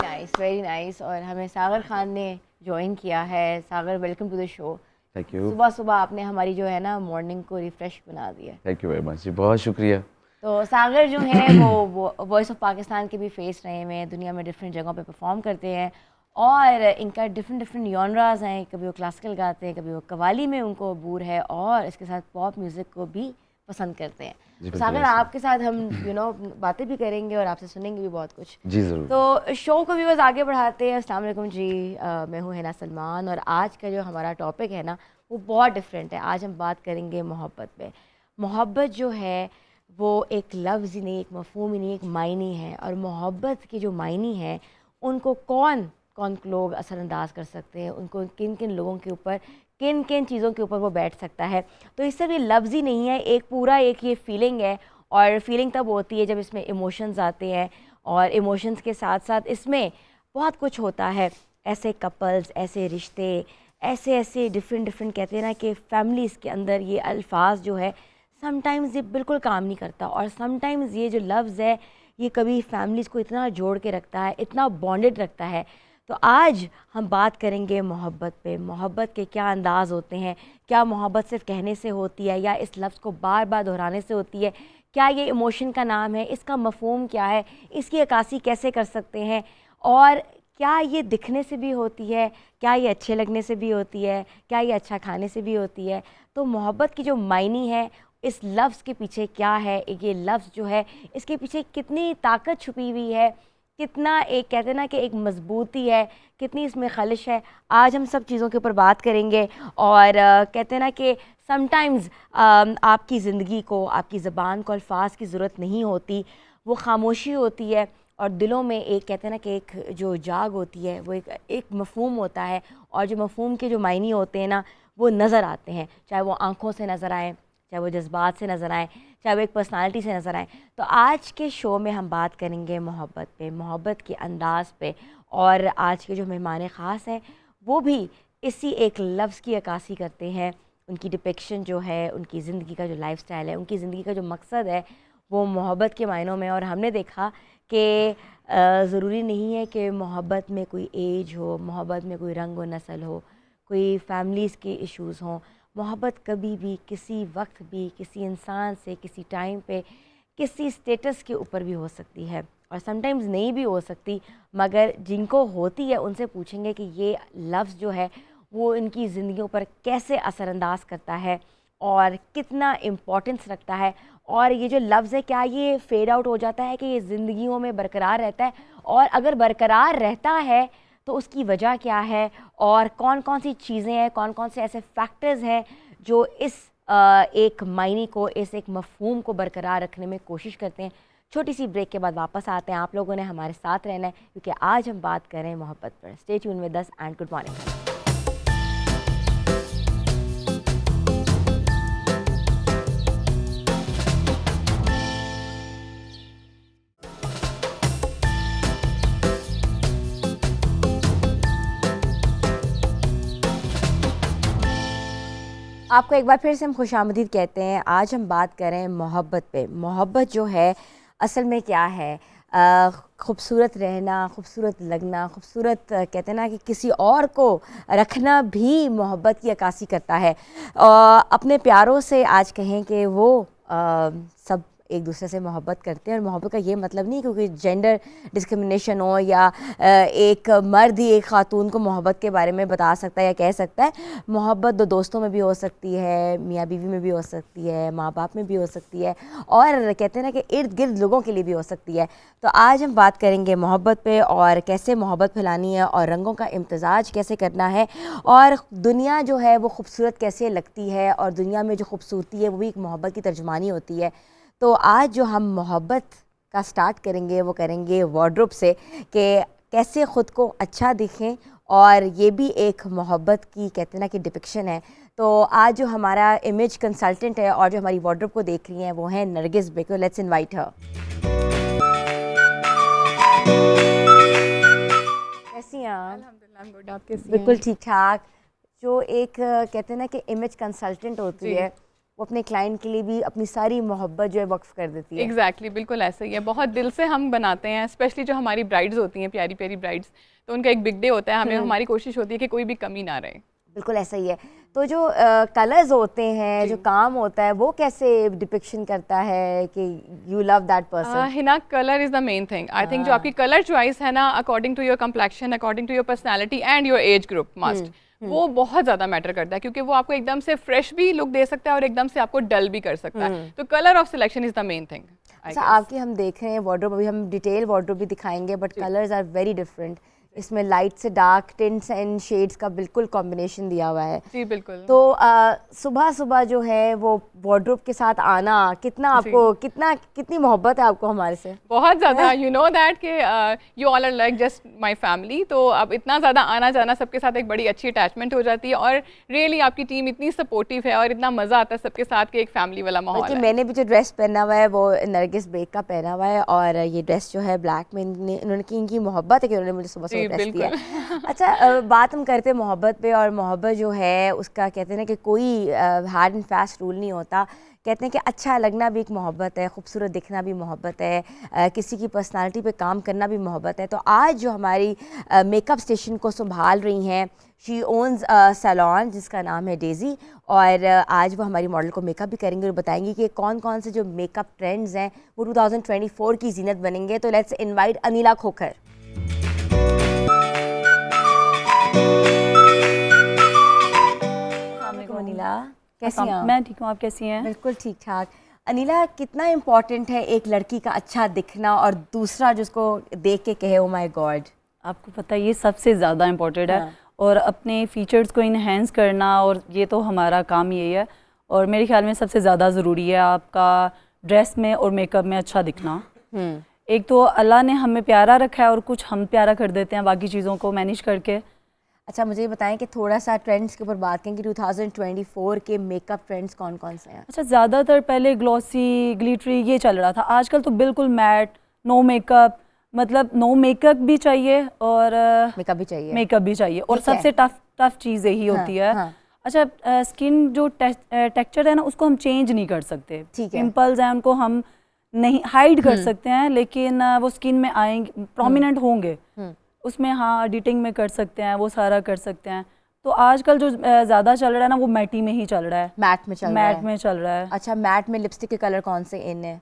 Nice, very nice. और हमें सागर खान ने ज्वाइन किया है। Sagar, welcome to the show. Thank you. सुबह सुबह आपने हमारी जो है ना मॉर्निंग को रिफ्रेश बना दिया। थैंक यू वेरी मच जी, बहुत शुक्रिया। तो सागर जो है वो वॉइस ऑफ पाकिस्तान के भी फेस रहे हुए हैं, दुनिया में डिफरेंट जगहों पे परफॉर्म करते हैं और इनका डिफरेंट डिफरेंट जॉनरास हैं। कभी वो क्लासिकल गाते हैं, कभी वो कवाली में उनको अबूर है और इसके साथ पॉप म्यूज़िक को भी पसंद करते हैं। जी तो बिल्कुल सागर, ऐसे। आपके साथ हम बातें भी करेंगे और आपसे सुनेंगे भी बहुत कुछ। जी ज़रूर। तो शो को भी बस आगे बढ़ाते हैं। अस्सलाम वालेकुम जी, मैं हूँ हिना सलमान और आज का जो हमारा टॉपिक है ना वो बहुत डिफरेंट है। आज हम बात करेंगे मोहब्बत पे। मोहब्बत जो है वो एक लफ्ज़ ही नहीं, एक मफ़हूम ही नहीं, एक मायने है। और मोहब्बत के जो मायने हैं उनको कौन कौन लोग असरअंदाज कर सकते हैं, उनको किन किन लोगों के ऊपर, किन किन चीज़ों के ऊपर वो बैठ सकता है। तो इस सिर्फ ये लफ्ज़ ही नहीं है, एक पूरा एक ये फीलिंग है। और फीलिंग तब होती है जब इसमें इमोशंस आते हैं और इमोशंस के साथ साथ इसमें बहुत कुछ होता है। ऐसे कपल्स, ऐसे रिश्ते, ऐसे ऐसे डिफरेंट डिफरेंट कहते हैं ना कि फैमिलीज़ के अंदर ये अल्फाज जो है समटाइम्स ये बिल्कुल काम नहीं करता। और समटाइम्स ये जो लफ्ज़ है ये कभी फैमिलीज़ को इतना जोड़ के रखता है, इतना बॉन्डेड रखता है। तो आज हम बात करेंगे मोहब्बत पे। मोहब्बत के क्या अंदाज़ होते हैं, क्या मोहब्बत सिर्फ कहने से होती है या इस लफ्ज़ को बार बार दोहराने से होती है, क्या ये इमोशन का नाम है, इसका मफ़हूम क्या है, इसकी अक्कासी कैसे कर सकते हैं, और क्या ये दिखने से भी होती है, क्या ये अच्छे लगने से भी होती है, क्या ये अच्छा खाने से भी होती है। तो मोहब्बत की जो मायने है, इस लफ्ज़ के पीछे क्या है, ये लफ्ज़ जो है इसके पीछे कितनी ताकत छुपी हुई है, कितना एक कहते हैं ना कि एक मजबूती है, कितनी इसमें खलिश है। आज हम सब चीज़ों के ऊपर बात करेंगे। और कहते हैं ना कि समटाइम्स आपकी ज़िंदगी को, आपकी ज़बान को अल्फाज की ज़रूरत नहीं होती, वो खामोशी होती है। और दिलों में एक कहते हैं ना कि एक जो जाग होती है, वो एक मफ़हूम होता है। और जो मफ़हूम के जो मायने होते हैं ना वो नज़र आते हैं, चाहे वो आँखों से नज़र आएँ, चाहे वो जज्बात से नज़र आएँ, चाहे वो एक पर्सनालिटी से नज़र आएँ। तो आज के शो में हम बात करेंगे मोहब्बत पे, मोहब्बत के अंदाज़ पे। और आज के जो मेहमान ख़ास हैं वो भी इसी एक लफ्ज़ की अक्कासी करते हैं। उनकी डिपिक्शन जो है, उनकी ज़िंदगी का जो लाइफस्टाइल है, उनकी ज़िंदगी का जो मकसद है वो मोहब्बत के मायनों में। और हमने देखा कि ज़रूरी नहीं है कि मोहब्बत में कोई एज हो, मोहब्बत में कोई रंग व नस्ल हो, कोई फैमिलीज़ के इश्यूज़ हों। मोहब्बत कभी भी, किसी वक्त भी, किसी इंसान से, किसी टाइम पे, किसी स्टेटस के ऊपर भी हो सकती है और समटाइम्स नहीं भी हो सकती। मगर जिनको होती है उनसे पूछेंगे कि ये लफ्ज़ जो है वो इनकी ज़िंदगियों पर कैसे असरअंदाज करता है और कितना इम्पोर्टेंस रखता है। और ये जो लफ्ज़ है क्या ये फेड आउट हो जाता है कि ये ज़िंदगियों में बरकरार रहता है, और अगर बरकरार रहता है तो उसकी वजह क्या है, और कौन कौन सी चीज़ें हैं, कौन कौन से ऐसे फैक्टर्स हैं जो इस एक मायने को, इस एक मफ़हूम को बरकरार रखने में कोशिश करते हैं। छोटी सी ब्रेक के बाद वापस आते हैं। आप लोगों ने हमारे साथ रहना है क्योंकि आज हम बात कर रहे हैं मोहब्बत पर। Stay tune with us and good morning. आपको एक बार फिर से हम खुशामदीद कहते हैं। आज हम बात कर रहे हैं मोहब्बत पे। मोहब्बत जो है असल में क्या है? खूबसूरत रहना, खूबसूरत लगना, खूबसूरत कहते हैं ना कि किसी और को रखना भी मोहब्बत की अक्कासी करता है। अपने प्यारों से आज कहें कि वो सब एक दूसरे से मोहब्बत करते हैं। और मोहब्बत का ये मतलब नहीं क्योंकि जेंडर डिस्क्रिमिनेशन हो या एक मर्द ही एक ख़ातून को मोहब्बत के बारे में बता सकता है या कह सकता है। मोहब्बत दो दोस्तों में भी हो सकती है, मियाँ बीवी में भी हो सकती है, माँ बाप में भी हो सकती है, और कहते हैं ना कि इर्द गिर्द लोगों के लिए भी हो सकती है। तो आज हम बात करेंगे मोहब्बत पे और कैसे मोहब्बत फैलानी है और रंगों का इम्तजाज कैसे करना है, और दुनिया जो है वो खूबसूरत कैसे लगती है, और दुनिया में जो खूबसूरती है वो भी एक मोहब्बत की तर्जुमानी होती है। तो आज जो हम मोहब्बत का स्टार्ट करेंगे वो करेंगे वार्डरोब से, कि कैसे ख़ुद को अच्छा दिखें, और ये भी एक मोहब्बत की कहते हैं ना कि डिपिक्शन है। तो आज जो हमारा इमेज कंसल्टेंट है और जो हमारी वार्डरोब को देख रही हैं वो है नरगिस बेको। लेट्स इनवाइट हर। कैसी हैं आप? अल्हम्दुलिल्लाह गुड। आप कैसी हैं? बिल्कुल ठीक ठाक। जो एक कहते हैं ना कि इमेज कंसल्टेंट होती जी। है वो अपने क्लाइंट के लिए भी अपनी सारी मोहब्बत जो है वक्फ कर देती है। एग्जैक्टली बिल्कुल ऐसा ही है, बहुत दिल से हम बनाते हैं, स्पेशली जो हमारी ब्राइड्स होती हैं, प्यारी प्यारी ब्राइड्स, तो उनका एक बिग डे होता है, हमें हमारी कोशिश होती है कि कोई भी कमी ना रहे। बिल्कुल ऐसा ही है। तो जो कलर्स होते हैं, जो काम होता है, वो कैसे डिपिक्शन करता है कि you love that person? Henna, colour is the main thing. I think जो आपकी कलर चॉइस है ना, according to your complexion, according to your personality and your age group must, वो बहुत ज़्यादा मैटर करता है, क्योंकि वो आपको एकदम से फ्रेश भी लुक दे सकता है और एकदम से आपको डल भी कर सकता है। तो colour of selection is the main thing. अच्छा, आपकी हम देख रहे हैं वार्डरोब, अभी हम डिटेल वार्डरोब भी दिखाएंगे, but colours are very different. इसमें लाइट से डार्क टिंट्स एंड शेड्स का बिल्कुल कॉम्बिनेशन दिया हुआ है। जी बिल्कुल। तो सुबह सुबह जो है वो वार्डरोब के साथ आना, कितनी मोहब्बत है आपको हमारे से? बहुत ज़्यादा। यू नो दैट कि you all are like just my family, तो अब इतना ज़्यादा आना जाना सबके साथ एक बड़ी अच्छी अटैचमेंट हो जाती है, और रियली आपकी टीम इतनी सपोर्टिव है और इतना मज़ा आता है सबके साथ कि एक फैमिली वाला माहौल है। मैंने भी जो ड्रेस पहना हुआ है वो नरगिस बेग का पहना हुआ है, और ये ड्रेस जो है ब्लैक में इन्होंने की, इनकी मोहब्बत है कि उन्होंने मुझे सुबह ड्रेस दिया है। अच्छा, बात हम करते हैं मोहब्बत पे, और मोहब्बत जो है उसका कहते हैं ना कि कोई हार्ड एंड फास्ट रूल नहीं होता। कहते हैं कि अच्छा लगना भी एक मोहब्बत है, खूबसूरत दिखना भी मोहब्बत है, किसी की पर्सनालिटी पे काम करना भी मोहब्बत है। तो आज जो हमारी मेकअप स्टेशन को संभाल रही हैं, शी ओन्स सैलून जिसका नाम है डेज़ी, और आज वो हमारी मॉडल को मेकअप भी करेंगे और बताएंगी कि कौन कौन से जो मेकअप ट्रेंड्स हैं वो 2024 की जीनत बनेंगे। तो लेट्स इनवाइट अनिला खोखर। अनिला, कैसी हैं आप? मैं ठीक हूँ, आप कैसी हैं? बिल्कुल ठीक ठाक। अनिला, कितना इम्पोर्टेंट है एक लड़की का अच्छा दिखना और दूसरा जिसको देख के कहे ओ माय गॉड? आपको पता है ये सबसे ज़्यादा इम्पोर्टेंट है। और अपने फीचर्स को इन्हेंस करना, और ये तो हमारा काम यही है, और मेरे ख्याल में सबसे ज़्यादा ज़रूरी है आपका ड्रेस में और मेकअप में अच्छा दिखना। एक तो अल्लाह ने हमें प्यारा रखा है और कुछ हम प्यारा कर देते हैं बाकी चीज़ों को मैनेज करके। अच्छा, मुझे बताएं कि थोड़ा सा ट्रेंड्स के ऊपर बात करें कि 2024 के मेकअप ट्रेंड्स कौन कौन से हैं? अच्छा, ज़्यादातर पहले ग्लॉसी, ग्लिटरी ये चल रहा था, आजकल तो बिल्कुल मैट, नो मेकअप, मतलब नो मेकअप भी चाहिए और मेकअप भी चाहिए और सबसे टफ चीज़ यही होती है। अच्छा, स्किन जो टेक्सचर है ना उसको हम चेंज नहीं कर सकते। पिंपल्स हैं उनको हम नहीं हाइड कर सकते हैं, लेकिन वो स्किन में आएंगे, प्रोमिनेंट होंगे उसमें, हाँ एडिटिंग में कर सकते हैं, वो सारा कर सकते हैं। तो आजकल जो ज़्यादा चल रहा है ना वो मैटी में ही चल रहा है, मैट में चल रहा है। अच्छा, मैट में लिपस्टिक के कलर कौन से इन है?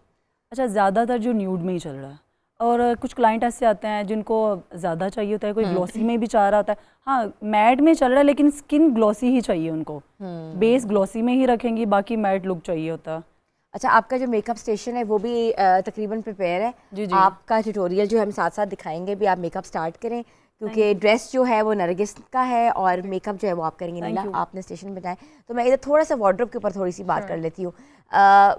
अच्छा, ज़्यादातर जो न्यूड में ही चल रहा है, और कुछ क्लाइंट ऐसे आते हैं जिनको ज़्यादा चाहिए होता है, कोई ग्लॉसी में भी चाह रहा होता है। हाँ, मैट में चल रहा है लेकिन स्किन ग्लॉसी ही चाहिए उनको, बेस ग्लॉसी में ही रखेंगी, बाकी मैट लुक चाहिए होता है। अच्छा, आपका जो मेकअप स्टेशन है वो भी तकरीबन प्रिपेयर है? जी। आपका ट्यूटोरियल जो हम साथ साथ दिखाएंगे भी, आप मेकअप स्टार्ट करें, क्योंकि ड्रेस जो है वो नरगिस का है और मेकअप जो है वो आप करेंगे नीला, आपने स्टेशन बताएं। तो मैं इधर थोड़ा सा वार्डरोब के ऊपर थोड़ी सी बात कर लेती हूँ।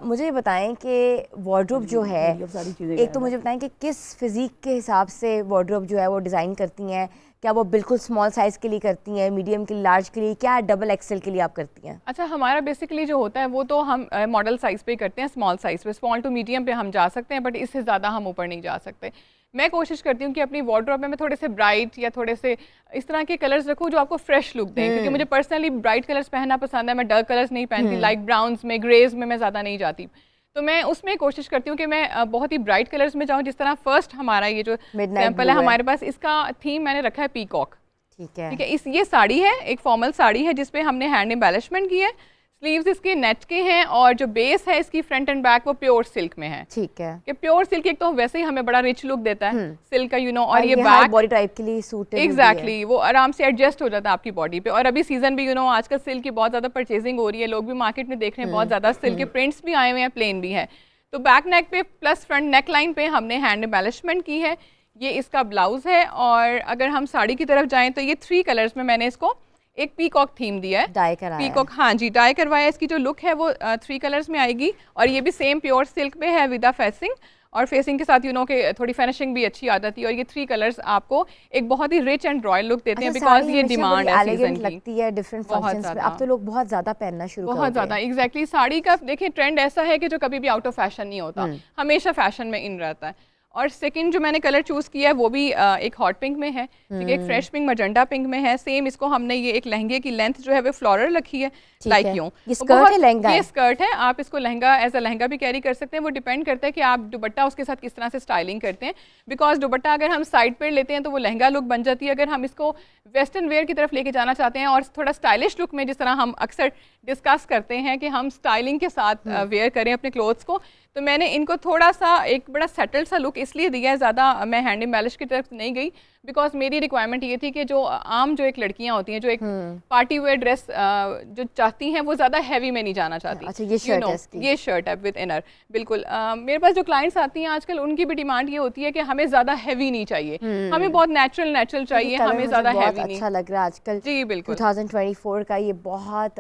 मुझे बताएं कि वार्डरोब जो है, एक तो मुझे बताएं कि किस फिजिक के हिसाब से वार्डरोब जो है वो डिज़ाइन करती हैं? क्या वो बिल्कुल स्मॉल साइज़ के लिए करती हैं, मीडियम के लिए, लार्ज के लिए, क्या डबल एक्सेल के लिए आप करती हैं? अच्छा, हमारा बेसिकली जो होता है वो तो हम मॉडल साइज़ पे करते हैं, स्मॉल साइज़ पे, स्मॉल टू मीडियम पे हम जा सकते हैं, बट इससे ज़्यादा हम ऊपर नहीं जा सकते। मैं कोशिश करती हूँ कि अपनी वार्डरोब में मैं थोड़े से ब्राइट या थोड़े से इस तरह के कलर्स रखूँ जो आपको फ्रेश लुक दें, क्योंकि मुझे पर्सनली ब्राइट कलर्स पहनना पसंद है। मैं डार्क कलर्स नहीं पहनती, लाइट ब्राउन्स में, ग्रेज में मैं ज़्यादा नहीं जाती। तो मैं उसमें कोशिश करती हूँ कि मैं बहुत ही ब्राइट कलर्स में जाऊँ। जिस तरह फर्स्ट हमारा ये जो सैंपल है हमारे पास, इसका थीम मैंने रखा है पीकॉक। ठीक है, ये साड़ी है, एक फॉर्मल साड़ी है जिसपे हमने हैंड एम्बेलिशमेंट की है। स्लीव्स इसके नेट के हैं, और जो बेस है इसकी फ्रंट एंड बैक वो प्योर सिल्क में है। ठीक है, कि प्योर सिल्क एक तो वैसे ही हमें बड़ा रिच लुक देता है सिल्क का, यू नो, और ये बैक बॉडी टाइप के लिए सूट है। एग्जैक्टली, वो आराम से एडजस्ट हो जाता है आपकी बॉडी पे। और अभी सीजन भी, यू नो, आजकल सिल्क की बहुत ज्यादा परचेजिंग हो रही है, लोग भी मार्केट में देख रहे हैं बहुत ज्यादा सिल्क के प्रिंट्स भी आए हुए हैं, प्लेन भी है। तो बैक नेक पे प्लस फ्रंट नेक लाइन पे हमने हैंड एम्बेलिशमेंट की है। ये इसका ब्लाउज है, और अगर हम साड़ी की तरफ जाएं तो ये 3 कलर्स में मैंने इसको एक पीकॉक थीम दिया है, डाई कराया। पीकॉक, हाँ जी, डाई करवाया। इसकी जो लुक है वो 3 कलर्स में आएगी, और ये भी सेम प्योर सिल्क में है विद फेसिंग, और फेसिंग के साथ, यू नो, के थोड़ी फिनिशिंग भी अच्छी आ जाती है। और ये 3 कलर्स आपको एक बहुत ही रिच एंड रॉयल लुक देते हैं, बिकॉज ये डिमांड है सीजन की, लगती है डिफरेंट फंक्शंस में। अब तो लोग बहुत ज्यादा पहनना शुरू कर बहुत ज्यादा। एग्जैक्टली, साड़ी का देखिए ट्रेंड ऐसा है कि जो कभी भी आउट ऑफ फैशन नहीं होता, हमेशा फैशन में इन रहता है। और सेकंड जो मैंने कलर चूज़ किया है वो भी एक हॉट पिंक में है, ठीक है, एक फ्रेश पिंक मजेंटा पिंक में है। सेम इसको हमने ये एक लहंगे की लेंथ जो है वो फ्लोरल रखी है, लाइक यूं। ये स्कर्ट है, लहंगा? ये स्कर्ट है, आप इसको लहंगा एज अ लहंगा भी कैरी कर सकते हैं। वो डिपेंड करता है कि आप दुपट्टा उसके साथ किस तरह से स्टाइलिंग करते हैं, बिकॉज दुपट्टा अगर हम साइड पर लेते हैं तो वो लहंगा लुक बन जाती है। अगर हम इसको वेस्टर्न वेयर की तरफ लेके जाना चाहते हैं और थोड़ा स्टाइलिश लुक में, जिस तरह हम अक्सर डिस्कस करते हैं कि हम स्टाइलिंग के साथ वेयर करें अपने क्लोथ्स को, तो मैंने इनको थोड़ा सा एक बड़ा सेटल सा लुक इसलिए दिया है। ज़्यादा मैं हैंड एम्बेलिश की तरफ नहीं गई, बिकॉज मेरी रिक्वायरमेंट ये थी कि जो आम जो एक लड़कियां होती हैं जो एक पार्टी वेयर ड्रेस जो चाहती हैं वो ज़्यादा हैवी में नहीं जाना चाहती। अच्छा, ये शर्ट है इसकी? ये शर्ट है विद इनर, बिल्कुल। मेरे पास जो क्लाइंट्स आती हैं आजकल उनकी भी डिमांड ये होती है कि हमें ज़्यादा हैवी नहीं चाहिए, हमें बहुत नेचुरल चाहिए, हमें ज़्यादा हैवी नहीं। अच्छा लग रहा है आजकल, जी बिल्कुल 2024 का ये बहुत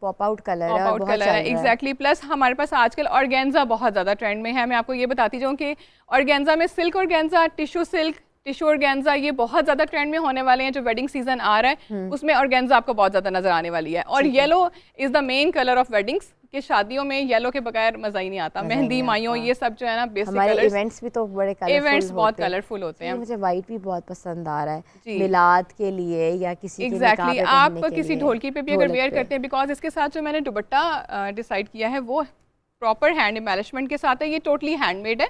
पॉप आउट कलर है, एग्जैक्टली। प्लस हमारे पास आजकल ऑर्गेन्जा बहुत ज़्यादा ट्रेंड में है। मैं आपको ये बताती जाऊँ कि ऑर्गेन्जा में सिल्क ऑर्गेन्जा, टिश्यू ऑर्गेन्जा, ये बहुत ज़्यादा ट्रेंड में होने वाले हैं। जो वेडिंग सीजन आ रहा है उसमें ऑर्गेन्जा आपको बहुत ज़्यादा नजर आने वाली है। और yellow is the main colour of weddings, कि शादियों में येलो के बगैर मज़ा ही नहीं आता। मेहंदी, माइयों, ये सब जो है ना बेसिक हमारे कलर्स, इवेंट्स भी तो बड़े कलरफुल इवेंट्स बहुत कलरफुल होते हैं। मुझे वाइट भी बहुत पसंद आ रहा है मिलाद के लिए या किसी के एग्जैक्टली आप किसी ढोलकी पे भी अगर वेयर करते हैं, बिकॉज इसके साथ जो मैंने दुपट्टा डिसाइड किया है वो प्रॉपर हैंड एम्बेलिशमेंट के साथ है। ये टोटली हैंडमेड है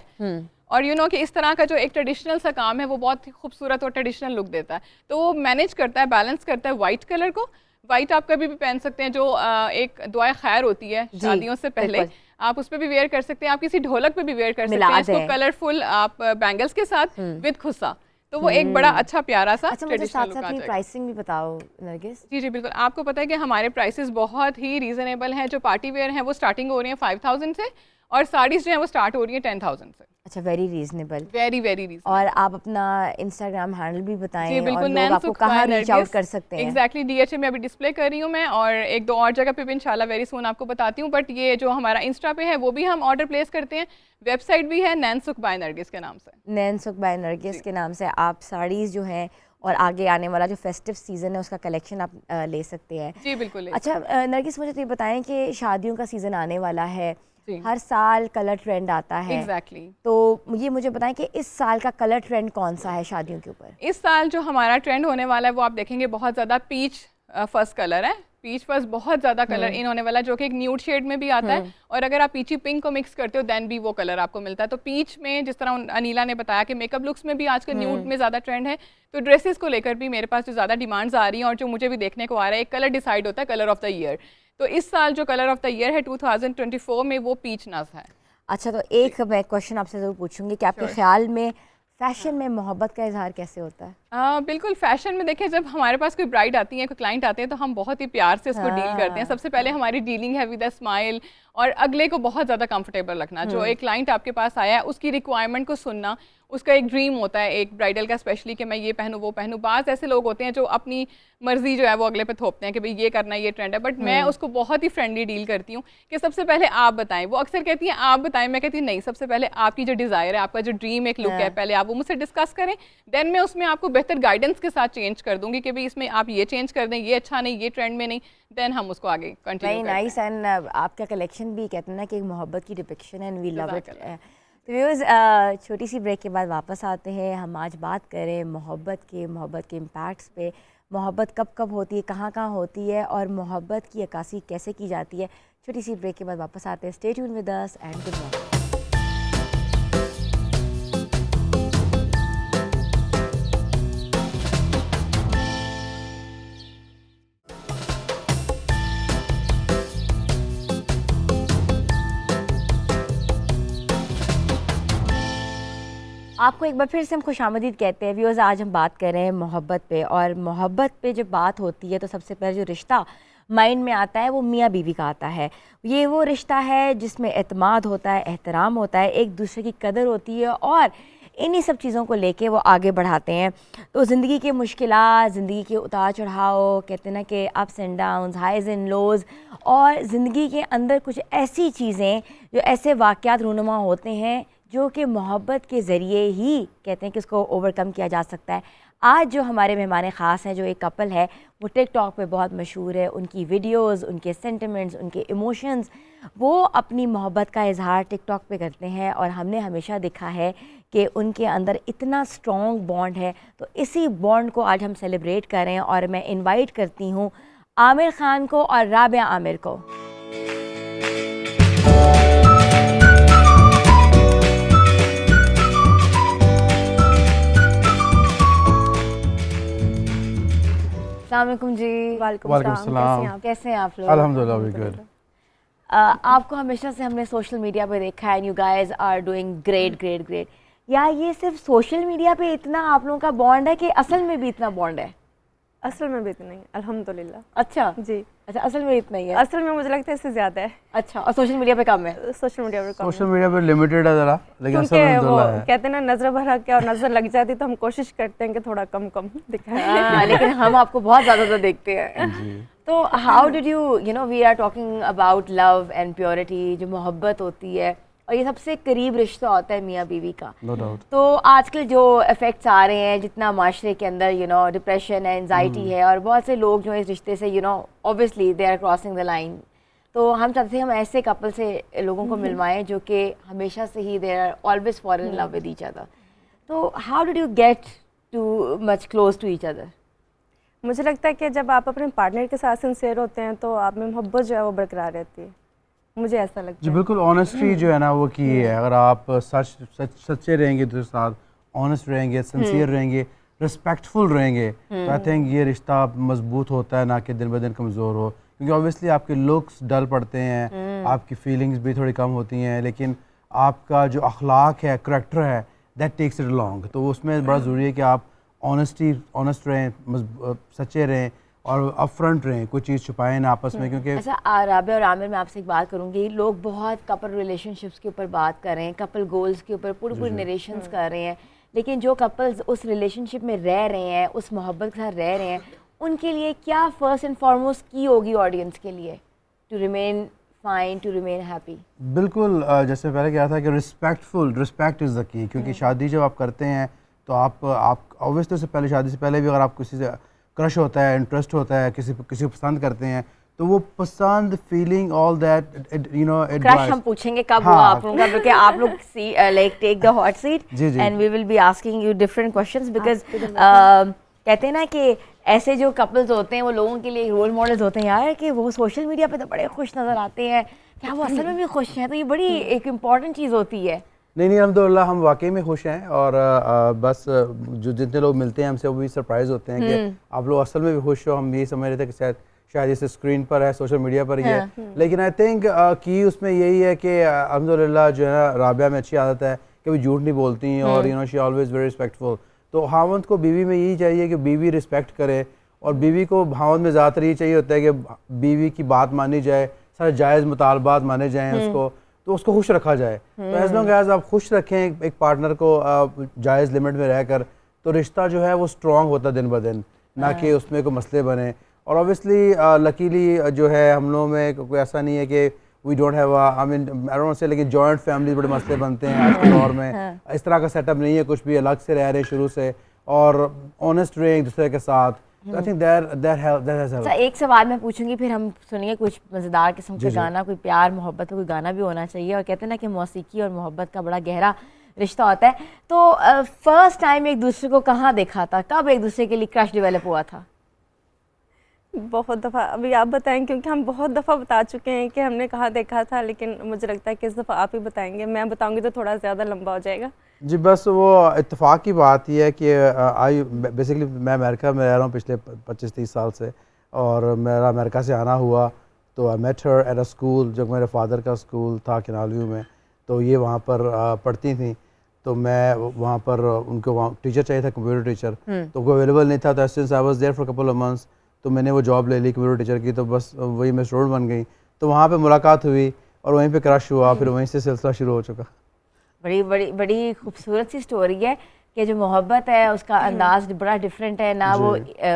और यू नो कि इस तरह का जो एक ट्रेडिशनल सा काम है वो बहुत ही खूबसूरत और ट्रेडिशनल लुक देता है। तो वो मैनेज करता है, बैलेंस करता है वाइट कलर को। वाइट आप कभी भी पहन सकते हैं, जो एक दुआ खैर होती है शादियों से पहले, आप उस पर भी वेयर कर सकते हैं, आप किसी ढोलक पे भी वेयर कर सकते हैं इसको कलरफुल आप बैंगल्स के साथ विद खुस्सा, तो वो एक बड़ा अच्छा प्यारा सा ट्रेडिशनल लुक आ जाएगा। प्राइसिंग भी बताओ नरगिस। जी जी बिल्कुल, आपको पता है कि हमारे प्राइसेस बहुत ही रीजनेबल हैं। जो पार्टी वेयर हैं वो स्टार्टिंग हो रही है 5000 से, और साड़ीज जो है वो स्टार्ट हो रही है 10,000 से। अच्छा, वेरी रीजनेबल, वेरी रीजनेबल। और आप अपना इंस्टाग्राम हैंडल भी बताएं जी बिल्कुल, और लोग आपको कहाँ रीच आउट कर सकते हैं? एग्जैक्टली, DHA में अभी डिस्प्ले कर रही हूँ मैं, और एक दो और जगह पे भी इंशाल्लाह वेरी सून आपको बताती हूँ। बट ये जो हमारा इंस्टा पे है वो भी हम ऑर्डर प्लेस करते हैं। वेबसाइट भी है नैनसुख बाय नरगिस के नाम से, नैनसुख बाय नरगिस के नाम से। आप साड़ीज़ जो हैं और आगे आने वाला जो फेस्टिव सीज़न है उसका कलेक्शन आप ले सकते हैं। जी बिल्कुल। अच्छा नरगिस, मुझे तो ये बताएं कि शादियों का सीज़न आने वाला है, हर साल कलर ट्रेंड आता है। एग्जैक्टली। तो ये मुझे बताएं कि इस साल का कलर ट्रेंड कौन सा है शादियों के ऊपर? इस साल जो हमारा ट्रेंड होने वाला है वो आप देखेंगे बहुत ज़्यादा पीच फर्स्ट कलर है। पीच फर्स्ट बहुत ज़्यादा कलर इन होने वाला है, जो कि एक न्यूड शेड में भी आता है, और अगर आप पीची पिंक को मिक्स करते हो देन भी वो कलर आपको मिलता है। तो पीच में, जिस तरह अनीला ने बताया कि मेकअप लुक्स में भी आजकल न्यूड में ज़्यादा ट्रेंड है, तो ड्रेसेस को लेकर भी मेरे पास जो ज़्यादा डिमांड्स आ रही हैं और जो मुझे भी देखने को आ रहा है, एक कलर डिसाइड होता है कलर ऑफ द ईयर। तो इस साल जो कलर ऑफ द ईयर है 2024 में वो पीच नस है। अच्छा, तो एक मैं क्वेश्चन आपसे ज़रूर पूछूंगी कि आपके ख्याल में फैशन में मोहब्बत का इजहार कैसे होता है? बिल्कुल, फैशन में देखिए, जब हमारे पास कोई ब्राइड आती है, कोई क्लाइंट आते हैं, तो हम बहुत ही प्यार से उसको डील करते हैं। सबसे पहले हमारी डीलिंग है विद अ स्माइल, और अगले को बहुत ज़्यादा कंफर्टेबल रखना। जो एक क्लाइंट आपके पास आया है उसकी रिक्वायरमेंट को सुनना, उसका एक ड्रीम होता है एक ब्राइडल का स्पेशली कि मैं ये पहनूँ वो पहनूँ। बाज़ ऐसे लोग होते हैं जो अपनी मर्जी जो है वो अगले पे थोपते हैं कि भाई ये करना, ये ट्रेंड है, बट मैं उसको बहुत ही फ्रेंडली डील करती हूँ कि सबसे पहले आप बताएं। वो अक्सर कहती हैं आप बताएं, मैं कहती हूँ नहीं, सबसे पहले आपकी जो डिज़ायर है, आपका जो ड्रीम एक लुक है, पहले आप वो मुझसे डिस्कस करें, देन मैं उसमें आपको बेहतर गाइडेंस के साथ चेंज कर दूंगी कि भाई इसमें आप ये चेंज कर दें, ये अच्छा नहीं, ये ट्रेंड में नहीं, देन हम उसको आगे कंटिन्यू करते हैं। नाइस। एंड आपका कलेक्शन भी कहते हैं ना कि एक मोहब्बत की डिपिक्शन है, एंड वी लव इट। तो व्यूअर्स, छोटी सी ब्रेक के बाद वापस आते हैं। हम आज बात करें मोहब्बत के इम्पैक्ट्स पे। मोहब्बत कब कब होती है, कहाँ कहाँ होती है, और मोहब्बत की अक्कासी कैसे की जाती है। छोटी सी ब्रेक के बाद वापस आते हैं। Stay tuned with us and good morning. आपको एक बार फिर से हम खुशामदीद कहते हैं। व्यूअर्स, आज हम बात कर रहे हैं मोहब्बत पे, और मोहब्बत पे जब बात होती है तो सबसे पहले जो रिश्ता माइंड में आता है वो मियाँ बीवी का आता है। ये वो रिश्ता है जिसमें एतमाद होता है, एहतराम होता है, एक दूसरे की कदर होती है, और इन्हीं सब चीज़ों को लेके वो आगे बढ़ाते हैं। तो ज़िंदगी के मुश्किलात, ज़िंदगी के उतार चढ़ाव, कहते हैं ना कि ups and downs, highs and lows, और ज़िंदगी के अंदर कुछ ऐसी चीज़ें, जो ऐसे वाक़यात रूनुमा होते हैं जो कि मोहब्बत के ज़रिए ही कहते हैं कि उसको ओवरकम किया जा सकता है। आज जो हमारे मेहमान ख़ास हैं, जो एक कपल है, वो टिकटॉक पे बहुत मशहूर है। उनकी वीडियोस, उनके सेंटिमेंट्स, उनके इमोशंस, वो अपनी मोहब्बत का इजहार टिकटॉक पे करते हैं और हमने हमेशा देखा है कि उनके अंदर इतना स्ट्रॉन्ग बॉन्ड है। तो इसी बॉन्ड को आज हम सेलिब्रेट करें और मैं इनवाइट करती हूँ आमिर खान को और राबिया आमिर को। अस्सलाम वालेकुम जी। वालेकुम सलाम। कैसे हैं आप लोग? अल्हम्दुलिल्लाह वी गुड। आपको हमेशा से हमने सोशल मीडिया पे देखा है, you guys are doing great great great. या ये सिर्फ सोशल मीडिया पे इतना आप लोगों का बॉन्ड है कि असल में भी इतना बॉन्ड है? असल में भी इतना ही, अल्हम्दुलिल्लाह। अच्छा जी, अच्छा, असल में इतना ही है? असल में मुझे लगता है इससे ज़्यादा है। अच्छा, और सोशल मीडिया पे कम है? सोशल मीडिया पे कम सोशल मीडिया पे लिमिटेड है ज़रा, लेकिन असल में क्योंकि वो अल्हम्दुलिल्लाह है। कहते हैं ना, नजर भर के और नजर लग जाती, तो हम कोशिश करते हैं कि थोड़ा कम कम दिखाएं। लेकिन हम आपको बहुत ज़्यादा देखते हैं। तो how did you know, we are talking about love and purity, जो मोहब्बत होती है और ये सबसे करीब रिश्ता होता है मियाँ बीवी का। No doubt. तो आजकल जो इफ़ेक्ट्स आ रहे हैं, जितना माशरे के अंदर यू नो डिप्रेशन है, एंजाइटी है, और बहुत से लोग जो इस रिश्ते से you know obviously they are crossing the line. तो हम चाहते हैं हम ऐसे कपल से लोगों को मिलवाएं जो कि हमेशा से ही they are always fall in love with each other. तो how did you get too much close to each other? मुझे लगता है कि जब आप अपने पार्टनर के साथ सिंसियर होते हैं तो आप में मोहब्बत जो है वो बरकरार रहती है, मुझे ऐसा लगता जी है। बिल्कुल, ऑनेस्टी जो है ना वो की है। अगर आप सच्चे रहेंगे दूसरे के साथ, ऑनेस्ट रहेंगे, सिंसियर रहेंगे, रिस्पेक्टफुल रहेंगे, तो आई थिंक ये रिश्ता मजबूत होता है, ना कि दिन ब दिन कमज़ोर हो। क्योंकि ऑब्वियसली आपके लुक्स डल पड़ते हैं, आपकी फीलिंग्स भी थोड़ी कम होती हैं, लेकिन आपका जो अखलाक है, करैक्टर है, दैट टेक्स इट लॉन्ग। तो उसमें बड़ा ज़रूरी है कि आप ऑनेस्ट रहें, सच्चे रहें और अपफ्रंट रहें, कोई चीज़ छुपाएं ना आपस में। क्योंकि अच्छा राबिया और आमिर, मैं आपसे एक बात करूंगी, लोग बहुत कपल रिलेशनशिप्स के ऊपर बात कर रहे हैं, कपल गोल्स के ऊपर पूरी नरेशंस कर रहे हैं, लेकिन जो कपल्स उस रिलेशनशिप में रह रहे हैं, उस मोहब्बत के साथ रह रहे हैं, उनके लिए क्या फर्स्ट एंड फॉरमोस्ट की होगी ऑडियंस के लिए to remain fine, to remain happy? बिल्कुल, जैसे पहले क्या था कि रिस्पेक्ट इज़ द की। क्योंकि शादी जब आप करते हैं तो आप ऑब्वियसली से पहले, शादी से पहले भी अगर आप किसी से क्रश होता है, इंटरेस्ट होता है, किसी को पसंद करते हैं, तो वो पसंद, feeling, all that you know, crush हम पूछेंगे कब हुआ आप लोगों का, क्योंकि आप लोग like take the hot seat and we will be asking you different questions, because कहते हैं ना कि ऐसे जो कपल्स होते हैं वो लोगों के लिए रोल मॉडल्स होते हैं यार, कि वो सोशल मीडिया पे तो बड़े खुश नज़र आते हैं, क्या वो असल में भी खुश हैं? तो ये बड़ी एक इम्पॉर्टेंट चीज़ होती है। नहीं, अल्हम्दुलिल्लाह हम वाकई में खुश हैं। और बस जो जितने लोग मिलते हैं हमसे वो भी सरप्राइज़ होते हैं कि आप लोग असल में भी खुश हो। हम यही समझ रहे थे कि शायद जैसे स्क्रीन पर है, सोशल मीडिया पर ही है, लेकिन आई थिंक की उसमें यही है कि अल्हम्दुलिल्लाह जो है ना, राबिया में अच्छी आदत है कि वो झूठ नहीं बोलती हैं और you know she always very respectful. तो हावंद को बीवी में यही चाहिए कि बीवी रिस्पेक्ट करे, और बीवी को हावंद में ज़्यादातर यही चाहिए होता है कि बीवी की बात मानी जाए, सारे जायज़ मुतालबात माने जाएँ उसको, तो उसको खुश रखा जाए। तो एज लॉन्ग एज आप खुश रखें एक पार्टनर को जायज़ लिमिट में रहकर, तो रिश्ता जो है वो स्ट्रॉन्ग होता है दिन ब दिन, ना कि उसमें कोई मसले बने। और ऑब्वियसली लकीली जो है हम लोगों में कोई ऐसा नहीं है कि we don't have I mean I don't say, लेकिन जॉइंट फैमिली बड़े मसले बनते हैं आज के दौर में। इस तरह का सेटअप नहीं है, कुछ भी अलग से रह रहे शुरू से, और ऑनेस्ट रहे एक दूसरे के साथ। I think that has helped. एक सवाल मैं पूछूंगी, फिर हम सुनिए कुछ मज़ेदार किस्म का गाना, कोई प्यार मोहब्बत का कोई गाना भी होना चाहिए। और कहते हैं ना कि मौसीकी और मोहब्बत का बड़ा गहरा रिश्ता होता है। तो फर्स्ट टाइम एक दूसरे को कहाँ देखा था, कब एक दूसरे के लिए क्रश डेवलप हुआ था? बहुत दफ़ा, अभी आप बताएं, क्योंकि हम बहुत दफ़ा बता चुके हैं कि हमने कहाँ देखा था, लेकिन मुझे लगता है कि इस दफ़ा आप ही बताएंगे। मैं बताऊंगी तो थोड़ा ज़्यादा लंबा हो जाएगा। जी बस वो इत्तेफाक की बात यह है कि बेसिकली मैं अमेरिका में रह रहा हूँ पिछले 25-30 साल से, और मेरा अमेरिका से आना हुआ, तो I met her at a school, जो मेरे फादर का स्कूल था किनालव्यू में, तो ये वहाँ पर पढ़ती थी। तो मैं वहाँ पर उनको वहाँ टीचर चाहिए था, कंप्यूटर टीचर, तो वो अवेलेबल नहीं था। तो since I was there for couple of months, तो मैंने वो जॉब ले ली कंप्यूटर टीचर की, तो बस वही मैं स्टूडेंट बन गई। तो वहाँ पे मुलाकात हुई और वहीं पे क्रश हुआ, फिर वहीं से सिलसिला शुरू हो चुका। बड़ी खूबसूरत सी स्टोरी है कि जो मोहब्बत है उसका अंदाज बड़ा डिफरेंट है, ना वो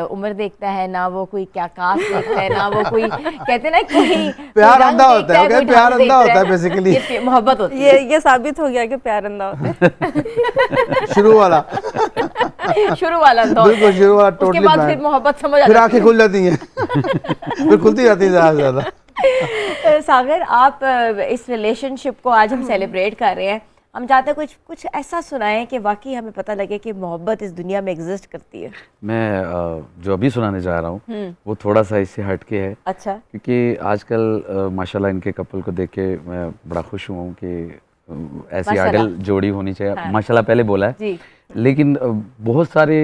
उम्र देखता है, ना वो कोई क्या कास्ट देखता है, ना वो कोई कहते हैं ना कोई प्यार अंधा होता है, प्यार अंधा होता है बेसिकली, मोहब्बत होती है। ये साबित हो गया कि प्यार अंधा होता है। शुरू वाला। शुरू वाला दौर बिल्कुल शुरू वाला उसके टोटली बाद फिर मोहब्बत समझ आ फिर जाती आंखें खुल जाती हैं फिर खुलती जाती हैं ज़्यादा से ज़्यादा। सागर, आप इस रिलेशनशिप को आज हम सेलिब्रेट कर रहे हैं, हम चाहते हैं कुछ कुछ ऐसा सुनाएं कि वाकई हमें पता लगे कि मोहब्बत इस दुनिया में एग्जिस्ट करती है। मैं जो अभी सुनाने जा रहा हूँ वो थोड़ा सा इससे हट के है, अच्छा। क्योंकि आजकल माशाल्लाह इनके कपल को देख के मैं बड़ा खुश हुआ हूँ कि ऐसी माशाल्लाह। आइडल जोड़ी होनी चाहिए। हाँ। माशाल्लाह पहले बोला है जी। लेकिन बहुत सारे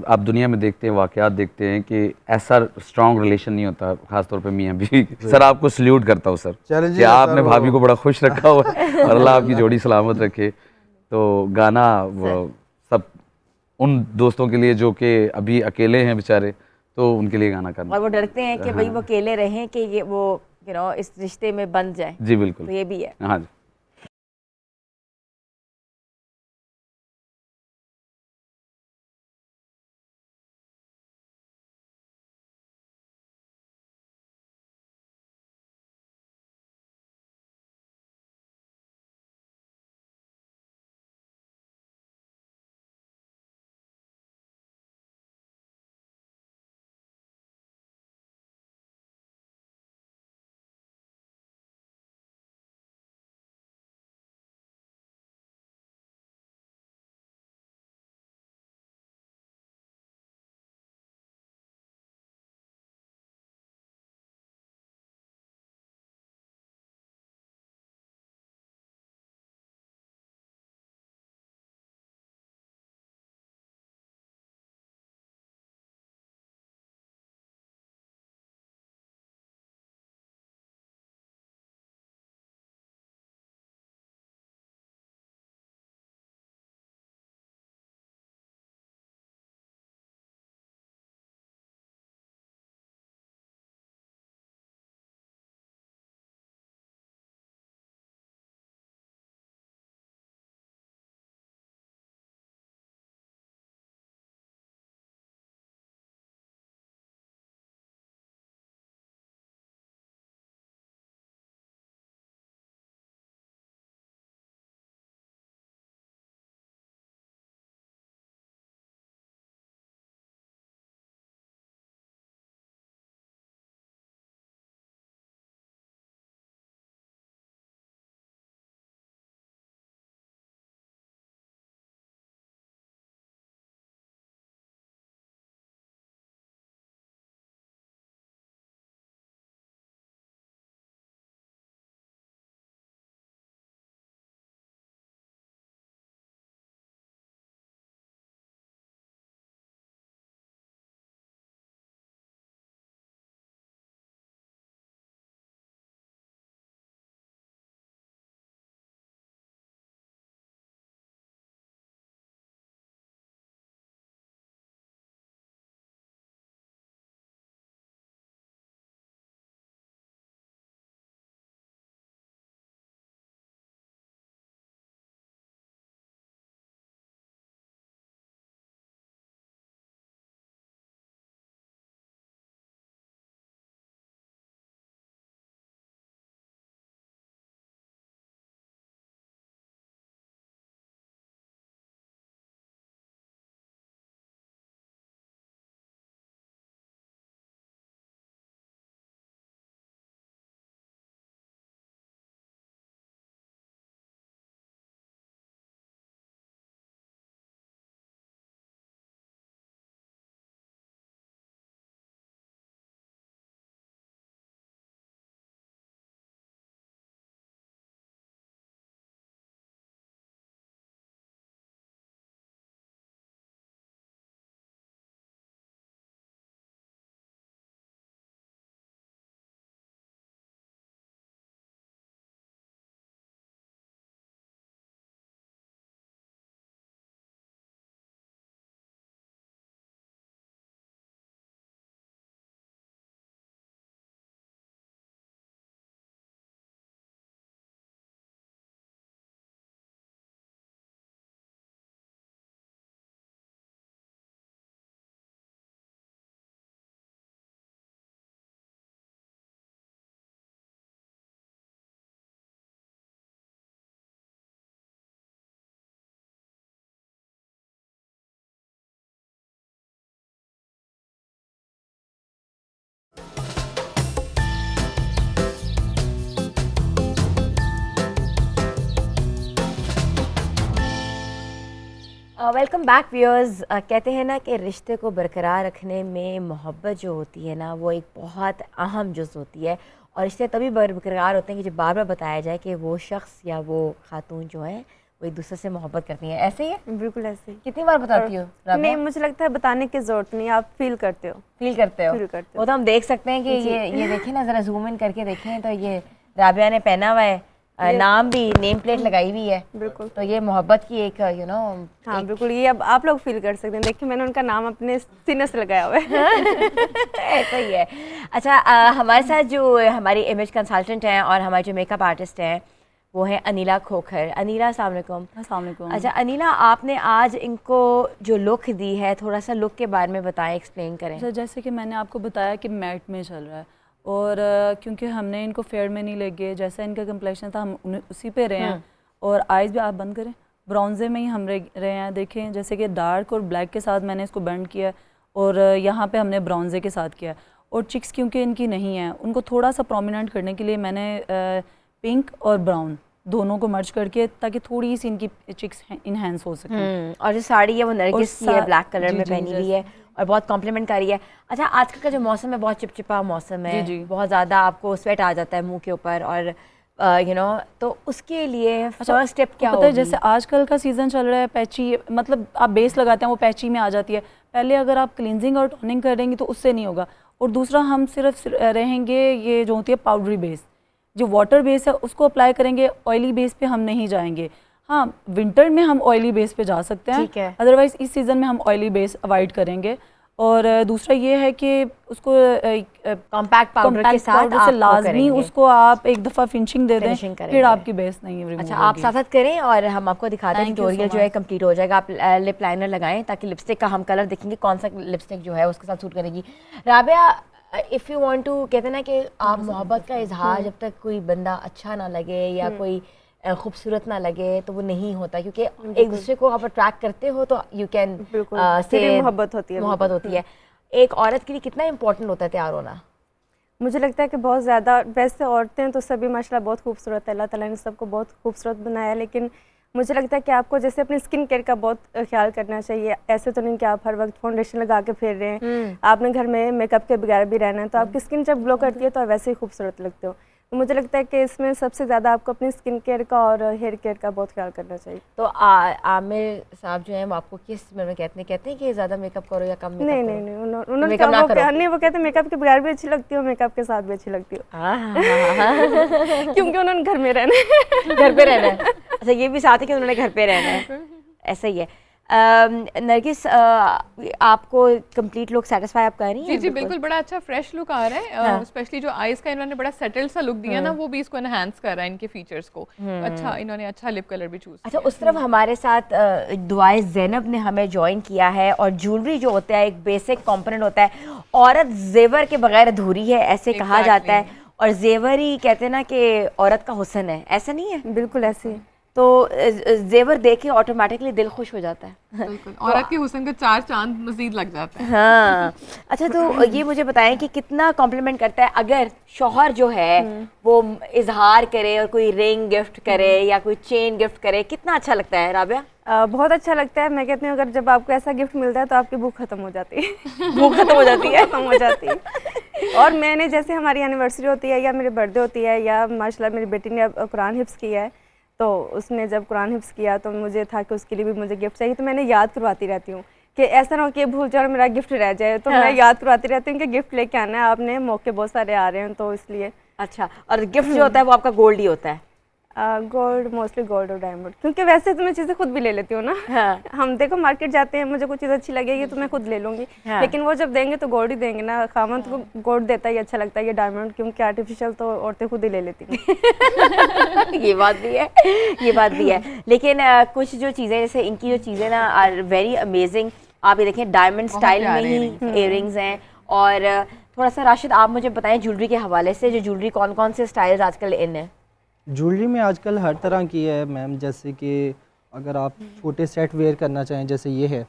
आप दुनिया में देखते हैं, वाकयात देखते हैं कि ऐसा स्ट्रॉन्ग रिलेशन नहीं होता, खासतौर पे मियाँ बीवी। सर आपको सल्यूट करता हूँ सर Challenging कि है आपने सर वो। भाभी को बड़ा खुश रखा हुआ है और अल्लाह आपकी जोड़ी सलामत रखे। तो गाना सब उन दोस्तों के लिए जो कि अभी अकेले हैं बेचारे, तो उनके लिए गाना करना। और वो डरते हैं कि भाई हाँ। वो अकेले रहें कि ये वो इस रिश्ते में बंध जाए, जी बिल्कुल, तो ये भी है। हाँ जी। Welcome back viewers. कहते हैं ना कि रिश्ते को बरकरार रखने में मोहब्बत जो होती है ना वो एक बहुत अहम जुज़ होती है, और रिश्ते तभी बरकरार होते हैं कि जब बार बार बताया जाए कि वो शख्स या वो खातून जो है वो एक दूसरे से मोहब्बत करती हैं। ऐसे ही है? बिल्कुल ऐसे ही। कितनी बार बताती हो? नहीं, मुझे लगता है बताने की ज़रूरत नहीं, आप फील करते हो। फील करते हो? फील करते हो। वो तो हम देख सकते हैं कि ये देखें ना, ज़रा जूम इन करके देखें तो ये राबिया ने पहना हुआ है, नाम भी, नेम प्लेट लगाई हुई है। बिल्कुल। तो ये मोहब्बत की एक हाँ बिल्कुल, ये अब आप लोग फील कर सकते हैं। देखिए मैंने उनका नाम अपने सीने से लगाया हुआ है। ऐसा ही है। अच्छा, हमारे साथ जो हमारी इमेज कंसल्टेंट हैं और हमारे जो मेकअप आर्टिस्ट हैं वो है अनिला खोखर। अनिला, अस्सलाम वालेकुम। अस्सलाम वालेकुम। अच्छा अनिला, आपने आज इनको जो लुक दी है, थोड़ा सा लुक के बारे में बताएं, एक्सप्लेन करें। अच्छा, जैसे कि मैंने आपको बताया कि मैट में चल रहा है, और क्योंकि हमने इनको फेयर में नहीं लगे, जैसा इनका कम्प्लेक्शन था हम उसी पे रहे हैं, और आइज़ भी आप बंद करें, ब्राउन्जे में ही हम रहे हैं। देखें जैसे कि डार्क और ब्लैक के साथ मैंने इसको बेंड किया, और यहाँ पे हमने ब्राउन्जे के साथ किया। और चिक्स क्योंकि इनकी नहीं है, उनको थोड़ा सा प्रोमिनेंट करने के लिए मैंने पिंक और ब्राउन दोनों को मर्ज करके, ताकि थोड़ी सी इनकी चिक्स इनहेंस हो सके। और जो साड़ी है वो नरगिस की है, ब्लैक कलर में जी, पहनी हुई है और बहुत कॉम्प्लीमेंट कर रही है। अच्छा, आजकल का जो मौसम है बहुत चिपचिपा मौसम है, जी। बहुत ज़्यादा आपको स्वेट आ जाता है मुंह के ऊपर, और तो उसके लिए फर्स्ट स्टेप क्या पता है, होगी? जैसे आजकल का सीज़न चल रहा है पैची, मतलब आप बेस लगाते हैं वो पैची में आ जाती है। पहले अगर आप क्लिनजिंग और टोनिंग करेंगे तो उससे नहीं होगा। और दूसरा, हम सिर्फ रहेंगे ये जो होती है पाउडरी बेस, जो वाटर बेस है उसको अप्लाई करेंगे, ऑयली बेस पे हम नहीं जाएंगे। हाँ, विंटर में हम ऑयली बेस पे जा सकते हैं, ठीक है। अदरवाइज इस सीज़न में हम ऑयली बेस अवॉइड करेंगे। और दूसरा ये है कि उसको कॉम्पैक्ट पाउडर के साथ पाउडर से लाजमी उसको आप एक दफ़ा फिनिशिंग दे दें, फिनिशिंग करेंगे। फिर आपकी बेस नहीं रिमूव अच्छा, आप साथ साथ करें और हम आपको दिखाते हैं। Thank you ट्यूटोरियल so जो है much। कंप्लीट हो जाएगा। आप लिप लाइनर लगाएं ताकि लिपस्टिक का हम कलर देखेंगे कौन सा लिपस्टिक जो है उसके साथ सूट करेगी। Rabia, if you want to, कहते हैं ना कि आप मोहब्बत का इजहार जब तक कोई बंदा अच्छा ना लगे या कोई खूबसूरत ना लगे तो वो नहीं होता, क्योंकि एक दूसरे को आप अट्रैक्ट करते हो तो यू कैन से मोहब्बत होती है। मोहब्बत होती है। एक औरत के लिए कितना इम्पोर्टेंट होता है तैयार होना? मुझे लगता है कि बहुत ज़्यादा। वैसे औरतें तो सभी माशाल्लाह बहुत खूबसूरत है, अल्लाह ताला ने सबको बहुत खूबसूरत बनाया, लेकिन मुझे लगता है कि आपको जैसे अपनी स्किन केयर का बहुत ख्याल करना चाहिए। ऐसे तो नहीं कि आप हर वक्त फाउंडेशन लगा के फिर रहे हैं, आपने घर में मेकअप के बगैर भी रहना है, तो आपकी स्किन जब ग्लो करती है तो आप वैसे ही खूबसूरत लगते हो। तो मुझे लगता है कि इसमें सबसे ज़्यादा आपको अपनी स्किन केयर का और हेयर केयर का बहुत ख्याल करना चाहिए। तो आमिर साहब जो हैं वो आपको किस में कहते हैं कि ज़्यादा मेकअप करो या कम मेकअप नहीं करो? नहीं नहीं, उन्होंने कहा वो कहते हैं मेकअप के बगैर भी अच्छी लगती हो, मेकअप के साथ भी अच्छी लगती हो। क्योंकि उन्होंने घर में रहना है। घर पे रहना है। अच्छा, ये भी साथ है कि उन्होंने घर पे रहना है। ऐसा ही है। नरगिस, आपको कंप्लीट लुक सेटिस्फाई आप कर रही हैं? जी जी बिल्कुल, बड़ा अच्छा फ्रेश लुक आ रहा है। स्पेशली जो आईज का इन्होंने बड़ा सेटल्ड सा लुक दिया ना, वो भी इसको एनहांस कर रहा है इनके फीचर्स को। अच्छा, इन्होंने अच्छा लिप कलर भी चूज किया। अच्छा, उस तरफ हमारे साथ दुआए ज़ैनब ने हमें ज्वाइन किया है, और ज्वेलरी जो होता है एक बेसिक कंपोनेंट होता है। औरत जेवर के बगैर अधूरी है, ऐसे कहा जाता है, और जेवर ही कहते हैं ना कि औरत का हुस्न है, ऐसा नहीं है? बिल्कुल ऐसे ही। तो जेवर देख के ऑटोमेटिकली दिल खुश हो जाता है। बिल्कुल, औरत के हुस्न का 4 चांद मजीद लग जाता है। हाँ। अच्छा, तो ये मुझे बताएं कि कितना कॉम्प्लीमेंट करता है अगर शौहर जो है वो इजहार करे और कोई रिंग गिफ्ट करे या कोई चेन गिफ्ट करे, कितना अच्छा लगता है राबिया? बहुत अच्छा लगता है। मैं कहती हूँ अगर जब आपको ऐसा गिफ्ट मिलता है तो आपकी भूख खत्म हो जाती है। भूख खत्म हो जाती है। खत्म हो जाती है। और मैंने जैसे हमारी एनिवर्सरी होती है या मेरी बर्थडे होती है या माशाल्लाह मेरी बेटी ने कुरान हिफ्स किया है, तो उसने जब कुरान हिफ्स किया तो मुझे था कि उसके लिए भी मुझे गिफ्ट चाहिए, तो मैंने याद करवाती रहती हूँ कि ऐसा ना हो कि भूल जाओ और मेरा गिफ्ट रह जाए। तो मैं याद करवाती रहती हूँ कि गिफ्ट लेके आना है आपने, मौके बहुत सारे आ रहे हैं तो इसलिए। अच्छा, और गिफ्ट जो होता है वो आपका गोल्ड ही होता है? गोल्ड, मोस्टली गोल्ड और डायमंड, क्योंकि वैसे तो मैं चीज़ें खुद भी ले लेती हूँ ना। हाँ। हम देखो मार्केट जाते हैं, मुझे कोई चीज़ अच्छी लगेगी तो मैं खुद ले लूँगी। हाँ। लेकिन वो जब देंगे तो गोल्ड ही देंगे ना। खामन को गोल्ड देता ही अच्छा लगता है, ये डायमंड क्योंकि आर्टिफिशियल तो औरतें खुद ही ले लेती हैं। ये बात भी है, ये बात भी है। लेकिन कुछ जो चीज़ें जैसे इनकी जो चीज़ें ना आर वेरी अमेजिंग। आप ये देखें, डायमंड स्टाइल में ही इयररिंग्स हैं। और थोड़ा सा राशिद आप मुझे बताएं ज्वेलरी के हवाले से, जो ज्वेलरी कौन कौन से स्टाइल्स आजकल इन है? ज्वेलरी में आजकल हर तरह की है मैम, जैसे कि अगर आप छोटे सेट वेयर करना चाहें, जैसे ये है,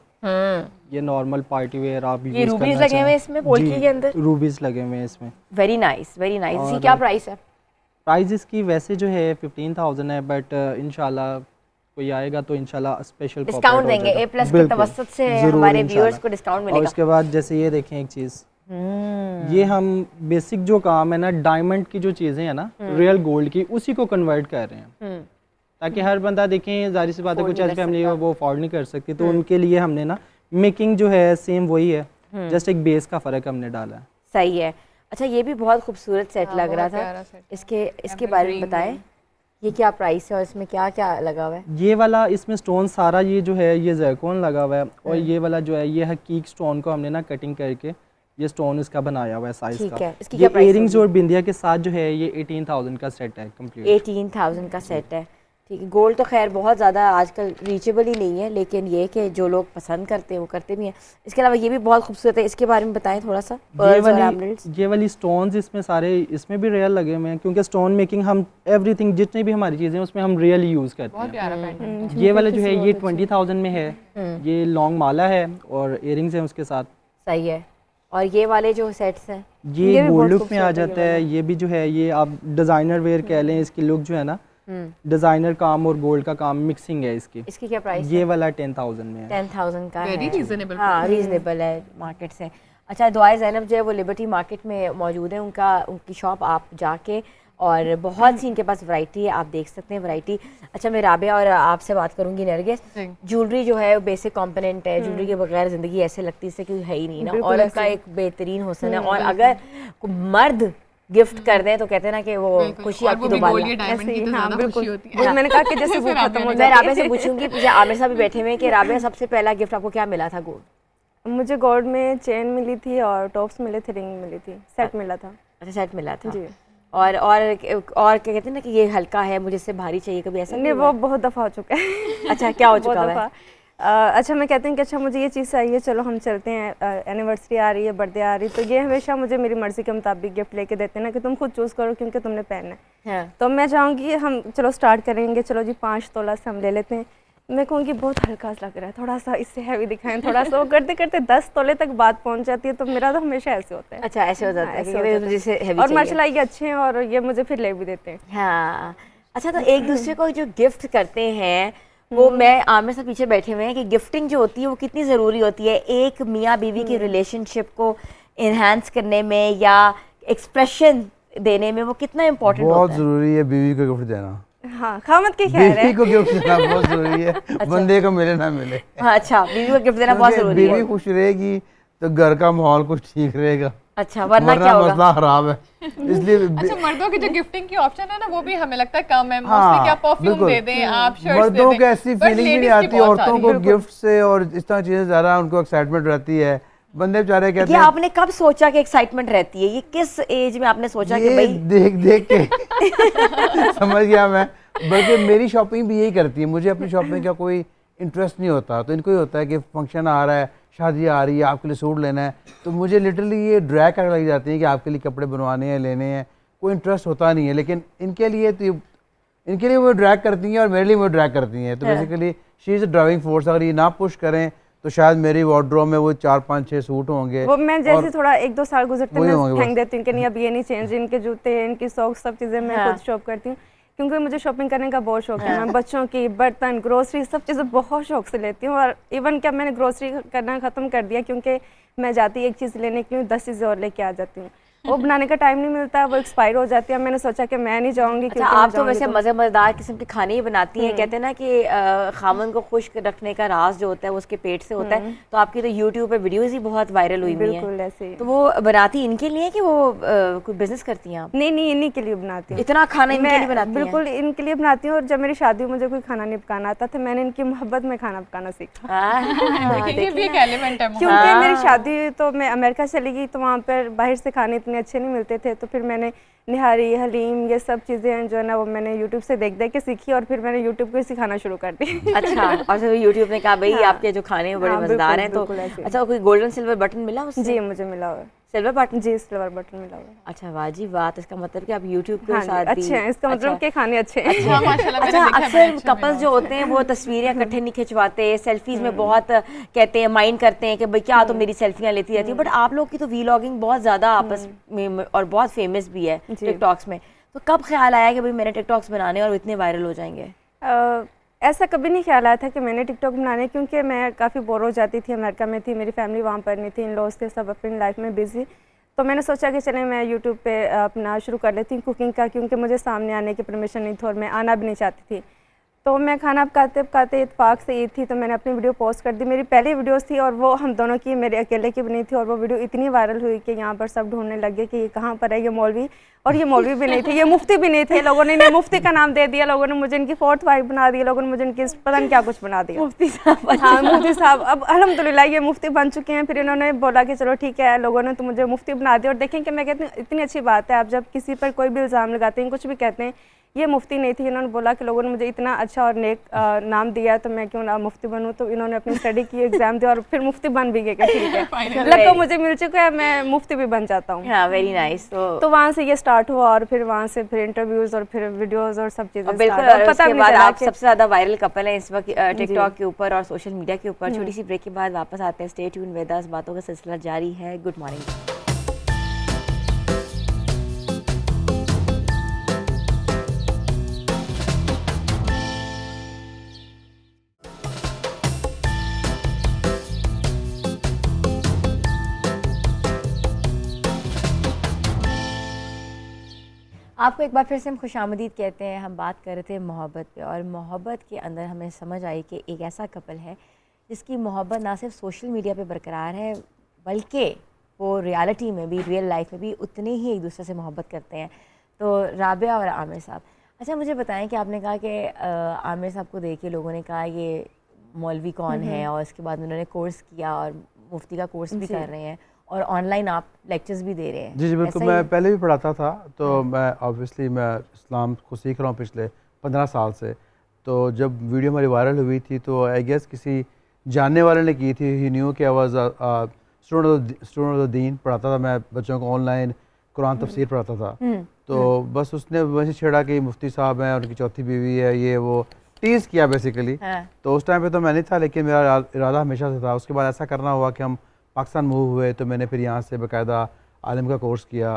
ये नॉर्मल पार्टी वेयर आप ये रूबीज लगे हुए हैं इसमें, पोल्ट्री के अंदर रूबीज लगे हुए हैं इसमें। Very nice, very nice. इसकी क्या प्राइस है? प्राइस इसकी वैसे जो है 15,000 है, बट इंशाल्लाह कोई आएगा तो इंशाल्लाह स्पेशल डिस्काउंट देंगे, A+ के तवस्सुत से हमारे व्यूअर्स को डिस्काउंट और मिलेगा। उसके बाद जैसे ये देखें एक चीज़, ये हम बेसिक जो काम है ना डायमंड की जो चीज़ें हैं ना रियल गोल्ड की, उसी को कन्वर्ट कर रहे हैं ताकि हर बंदा देखें, जाहिर सी बात है कुछ ऐसी फैमिली है वो अफोर्ड नहीं कर सकती, तो उनके लिए हमने ना मेकिंग जो है सेम वही है, जस्ट एक बेस का फ़र्क हमने डाला है। सही है। अच्छा, ये भी बहुत खूबसूरत सेट लग रहा था, इसके बारे में बताएं, ये क्या प्राइस है और इसमें क्या क्या लगा हुआ है? ये वाला इसमें स्टोन सारा ये जो है ये ज़रकोन लगा हुआ है, और ये वाला जो है ये हकीक स्टोन को हमने ना कटिंग करके ये स्टोन इसका बनाया हुआ है साइज का। इसकी क्या प्राइस इयरिंग्स और बिंदिया के साथ जो है ये 18,000 का सेट है कंप्लीट। 18,000 का सेट है, ठीक है। गोल्ड तो खैर बहुत ज़्यादा आजकल रीचेबल ही नहीं है, लेकिन ये कि जो लोग पसंद करते हैं वो करते भी हैं। इसके अलावा ये भी बहुत खूबसूरत है, इसके बारे में बताएं थोड़ा सा। ये वाली स्टोन्स इसमें सारे इसमें भी रियल लगे हुए हैं, क्योंकि स्टोन मेकिंग हम एवरीथिंग जितनी भी हमारी चीज़ें उसमें हम रियल यूज़ करते हैं। ये वाला जो है ये 20,000 में है, ये लॉन्ग माला है और इयरिंग्स हैं उसके साथ। सही है। और ये वाले जो सेट्स हैं ये गोल्ड लुक में आ जाता है, ये भी जो है ये आप डिज़ाइनर वेयर कह लें, इसकी लुक जो है ना डिजाइनर काम और गोल्ड का काम मिक्सिंग है इसकी। इसकी क्या प्राइस है? ये वाला 10,000 में है। 10,000 का वेरी है, रीजनेबल। हाँ रीजनेबल है मार्केट से। अच्छा, दुआए ज़ैनब जो है वो लिबर्टी मार्केट में मौजूद है, उनकी शॉप आप जाके, और बहुत सी इनके पास वैरायटी है, आप देख सकते हैं वैरायटी। अच्छा, मैं राबिया और आपसे बात करूंगी नरगिस, ज्वेलरी जो है बेसिक कंपोनेंट है, ज्वेलरी के बगैर ज़िंदगी ऐसे लगती है कि है ही नहीं ना, औरत का एक बेहतरीन हुस्न है, और अगर मर्द गिफ्ट कर दें तो कहते हैं ना कि वो खुशी आपकी दोबारा ऐसे ही। हाँ बिल्कुल, मैंने कहा कि जैसे वो खत्म हो मैं जाए। राबिया से पूछूंगी, मुझे आमिर साहब भी बैठे हुए हैं, कि राबिया सबसे पहला गिफ्ट आपको क्या मिला था? गोल्ड। मुझे गोल्ड में चेन मिली थी और टॉप्स मिले थे, रिंग मिली थी, सेट मिला था। अच्छा, सेट मिला था जी। और क्या कहते हैं ना कि ये हल्का है, मुझे इससे भारी चाहिए, कभी ऐसा नहीं? वो बहुत दफ़ा हो चुका है। अच्छा, क्या हो चुका है? अच्छा, मैं कहती हूँ कि अच्छा मुझे ये चीज़ चाहिए, चलो हम चलते हैं, एनिवर्सरी आ रही है, बर्थडे आ रही है, तो ये हमेशा मुझे मेरी मर्ज़ी के मुताबिक गिफ्ट लेके देते हैं ना कि तुम खुद चूज़ करो क्योंकि तुमने पहनना है। तो मैं चाहूँगी हम चलो स्टार्ट करेंगे, चलो जी 5 तोला से हम ले लेते हैं। मैं कहूँगी बहुत हल्का लग रहा है, थोड़ा सा इससे हैवी दिखाएं, थोड़ा सा, वो करते करते 10 तोले तक बात पहुँच जाती है, तो मेरा तो हमेशा ऐसे होता है। अच्छा, ऐसे हो जाता है। और माशाल्लाह ये अच्छे हैं और ये मुझे फिर ले भी देते हैं। हाँ, अच्छा, तो एक दूसरे को जो गिफ्ट करते हैं वो, मैं आमिर से पीछे बैठे हुए हैं कि गिफ्टिंग जो होती है वो कितनी ज़रूरी होती है एक मियाँ बीवी की रिलेशनशिप को इन्हांस करने में या एक्सप्रेशन देने में, वो कितना इम्पोर्टेंट होता है? बहुत ज़रूरी है बीवी को गिफ्ट देना। हाँ, खामत के खैर है, बीवी को गिफ्ट देना बहुत ज़रूरी है। बंदे को मिले ना मिले। हाँ, अच्छा, बीवी को गिफ्ट देना बहुत ज़रूरी है। बीवी खुश रहेगी तो घर का माहौल कुछ ठीक रहेगा। अच्छा, वरना क्या होगा? मसला खराब है। इसलिए अच्छा, मर्दों की जो गिफ्टिंग की ऑप्शन है ना वो भी हमें लगता है कम है। मोस्टली क्या परफ्यूम दे दें, आप शर्ट्स दे दें। मर्दों को ऐसी फीलिंग भी नहीं आती, औरतों को गिफ्ट से और इस तरह चीजें ज़्यादा उनको एक्साइटमेंट रहती है। बंदे बेचारे कहते हैं, आपने कब सोचा कि एक्साइटमेंट रहती है? ये किस एज में आपने सोचा कि भाई देख देख के समझ गया मैं। बल्कि मेरी शॉपिंग भी यही करती है, मुझे अपनी शॉपिंग का कोई इंटरेस्ट नहीं होता, तो इनको ही होता है कि फंक्शन आ रहा है, शादी आ रही है, आपके लिए सूट लेना है, तो मुझे लिटरली ये ड्रैग करने लग जाती है कि आपके लिए कपड़े बनवाने हैं, लेने हैं, कोई इंटरेस्ट होता नहीं है। लेकिन इनके लिए वो ड्रैग करती हैं और मेरे लिए वो ड्रैग करती हैं। तो basically she is a driving force. अगर ये ना पुश करें तो शायद मेरी वार्डरोब में वो 4-5-6 सूट होंगे। वो मैं जैसे थोड़ा 1-2 साल गुजरते मैं फेंक देती हूँ कि नहीं अब ये नहीं चेंज, इनके जूते, इनकी सॉक्स, सब चीज़ें मैं खुद शॉप करती हूँ, क्योंकि मुझे शॉपिंग करने का बहुत शौक है। मैं बच्चों की बर्तन, ग्रोसरी, सब चीज़ें बहुत शौक से लेती हूँ। और इवन क्या मैंने ग्रोसरी करना ख़त्म कर दिया, क्योंकि मैं जाती एक चीज़ लेने के लिए 10 चीज़ें और लेके आ जाती हूँ, वो बनाने का टाइम नहीं मिलता, वो एक्सपायर हो जाती है। मैंने सोचा कि मैं नहीं जाऊँगी। अच्छा, आप तो वैसे मज़ेदार किस्म के खाने ही बनाती हैं। कहते हैं ना कि खामन को खुश रखने का राज जो होता है वो उसके पेट से होता है। तो आपकी तो यूट्यूब पे वीडियोस ही बहुत वायरल हुई हुई हैं। ऐसे। तो वो बनाती इनके लिए कि वो कोई बिजनेस करती हैं आप? नहीं, इन्हीं के लिए बनाती हूँ। इतना खाना इनके लिए बनाती हैं? बिल्कुल इनके लिए बनाती हूँ। और जब मेरी शादी हुई मुझे कोई खाना नहीं पकाना आता था, मैंने इनकी मोहब्बत में खाना पकाना सीखा। ये भी एक एलिमेंट है, क्योंकि मेरी शादी तो मैं अमेरिका चली गई, तो वहाँ पर बाहर से खाने इतने अच्छे नहीं मिलते थे, तो फिर मैंने निहारी, हलीम, ये सब चीज़ें जो है ना वो मैंने यूट्यूब से देख देख के सीखी, और फिर मैंने यूट्यूब को ही सिखाना शुरू कर दी। अच्छा, और फिर यूट्यूब ने कहा भाई आपके जो खाने हैं बड़े मज़ेदार हैं। तो अच्छा, कोई गोल्डन सिल्वर बटन मिला उससे? जी, मुझे मिला हुआ है सिल्वर बटन। जी, सिल्वर बटन मिला हुआ है। अच्छा, वाजी बात। इसका मतलब कि आप यूट्यूब के साथ भी अच्छे हैं, इसका मतलब कि खाने अच्छे हैं। अच्छा, अक्सर कपल्स जो होते हैं वो तस्वीरें इकट्ठे नहीं खिंचवाते, सेल्फीज में बहुत कहते हैं, माइंड करते हैं कि भाई क्या तो मेरी सेल्फियां लेती रहती है। बट आप लोग की तो वीलॉगिंग बहुत ज़्यादा आपस में और बहुत फेमस भी है टिकटॉक्स में। तो कब ख्याल आया कि भाई मैंने टिकटॉक्स बनाने और इतने वायरल हो जाएंगे? ऐसा कभी नहीं ख्याल आया था कि मैंने टिकटॉक बनाने, क्योंकि मैं काफ़ी बोर हो जाती थी, अमेरिका में थी, मेरी फैमिली वहाँ पर नहीं थी, इन लॉज थे, सब अपनी लाइफ में बिजी। तो मैंने सोचा कि चलें मैं यूट्यूब पे अपना शुरू कर लेती हूँ कुकिंग का, क्योंकि मुझे सामने आने की परमिशन नहीं थी और मैं आना भी नहीं चाहती थी। तो मैं खाना पकाते पकाते इत्तेफाक से ईद थी तो मैंने अपनी वीडियो पोस्ट कर दी। मेरी पहली वीडियोस थी और वो हम दोनों की, मेरे अकेले की भी नहीं थी, और वो वीडियो इतनी वायरल हुई कि यहाँ पर सब ढूंढने लगे कि ये कहाँ पर है ये मौलवी, और ये मौलवी भी नहीं थे, ये मुफ्ती भी नहीं थे। लोगों ने इन्हें मुफ्ती का नाम दे दिया, लोगों ने मुझे इनकी 4th वाइफ बना दिया, लोगों ने मुझे इनकी पता नहीं क्या कुछ बना दिया। मुफ्ती साहब, हाँ मुफ्ती साहब, अब अल्हम्दुलिल्लाह ये मुफ्ती बन चुके हैं। फिर इन्होंने बोला कि चलो ठीक है, लोगों ने तो मुझे मुफ्ती बना दिया। और देखें कि मैं कहती हूँ इतनी अच्छी बात है, आप जब किसी पर कोई भी इल्ज़ाम लगाते हैं, कुछ भी कहते हैं, ये मुफ्ती नहीं थी। इन्होंने बोला कि लोगों ने मुझे इतना अच्छा और नेक नाम दिया तो मैं क्यों ना मुफ्ती बनूं। तो इन्होंने अपनी स्टडी की, एग्जाम दिया और फिर मुफ्ती बन भी गए कि ठीक है लग तो मुझे मिल चुका है, मैं मुफ्ती भी बन जाता हूँ। हाँ वेरी नाइस। तो वहाँ से ये स्टार्ट हुआ और फिर वहाँ से फिर इंटरव्यूज और फिर वीडियोस और सब चीज़ें। बिल्कुल, और उसके बाद आप सबसे ज़्यादा वायरल कपल हैं इस वक्त टिकटॉक के ऊपर और सोशल मीडिया के ऊपर। छोटी सी ब्रेक के बाद वापस आते हैं। स्टे ट्यून विद अस, बातों का सिलसिला जारी है। Good morning. आपको एक बार फिर से हम खुशामदीद कहते हैं। हम बात कर रहे थे मोहब्बत पे, और मोहब्बत के अंदर हमें समझ आई कि एक ऐसा कपल है जिसकी मोहब्बत ना सिर्फ सोशल मीडिया पे बरकरार है, बल्कि वो रियलिटी में भी, रियल लाइफ में भी उतने ही एक दूसरे से मोहब्बत करते हैं। तो राबिया और आमिर साहब, अच्छा मुझे बताएं कि आपने कहा कि आमिर साहब को देख के लोगों ने कहा ये मौलवी कौन है, और उसके बाद उन्होंने कोर्स किया और मुफ्ती का कोर्स भी कर रहे हैं, और ऑनलाइन आप लेक्चर्स भी दे रहे हैं। जी जी बिल्कुल, मैं पहले भी पढ़ाता था, तो मैं ऑब्वियसली मैं इस्लाम को सीख रहा हूँ पिछले 15 साल से। तो जब वीडियो हमारी वायरल हुई थी तो आई गेस किसी जानने वाले ने की थी, ही न्यू कि I was student of the दीन, पढ़ाता था मैं बच्चों को ऑनलाइन कुरान तफसीर पढ़ाता था। तो बस उसने वैसे छेड़ा कि मुफ्ती साहब हैं, उनकी चौथी बीवी है, ये वो टीज़ किया बेसिकली। तो उस टाइम पे तो मैं नहीं था, लेकिन मेरा इरादा हमेशा से था। उसके बाद ऐसा करना हुआ कि हम पाकिस्तान मूव हुए, तो मैंने फिर यहाँ से बाकायदा आलिम का कोर्स किया,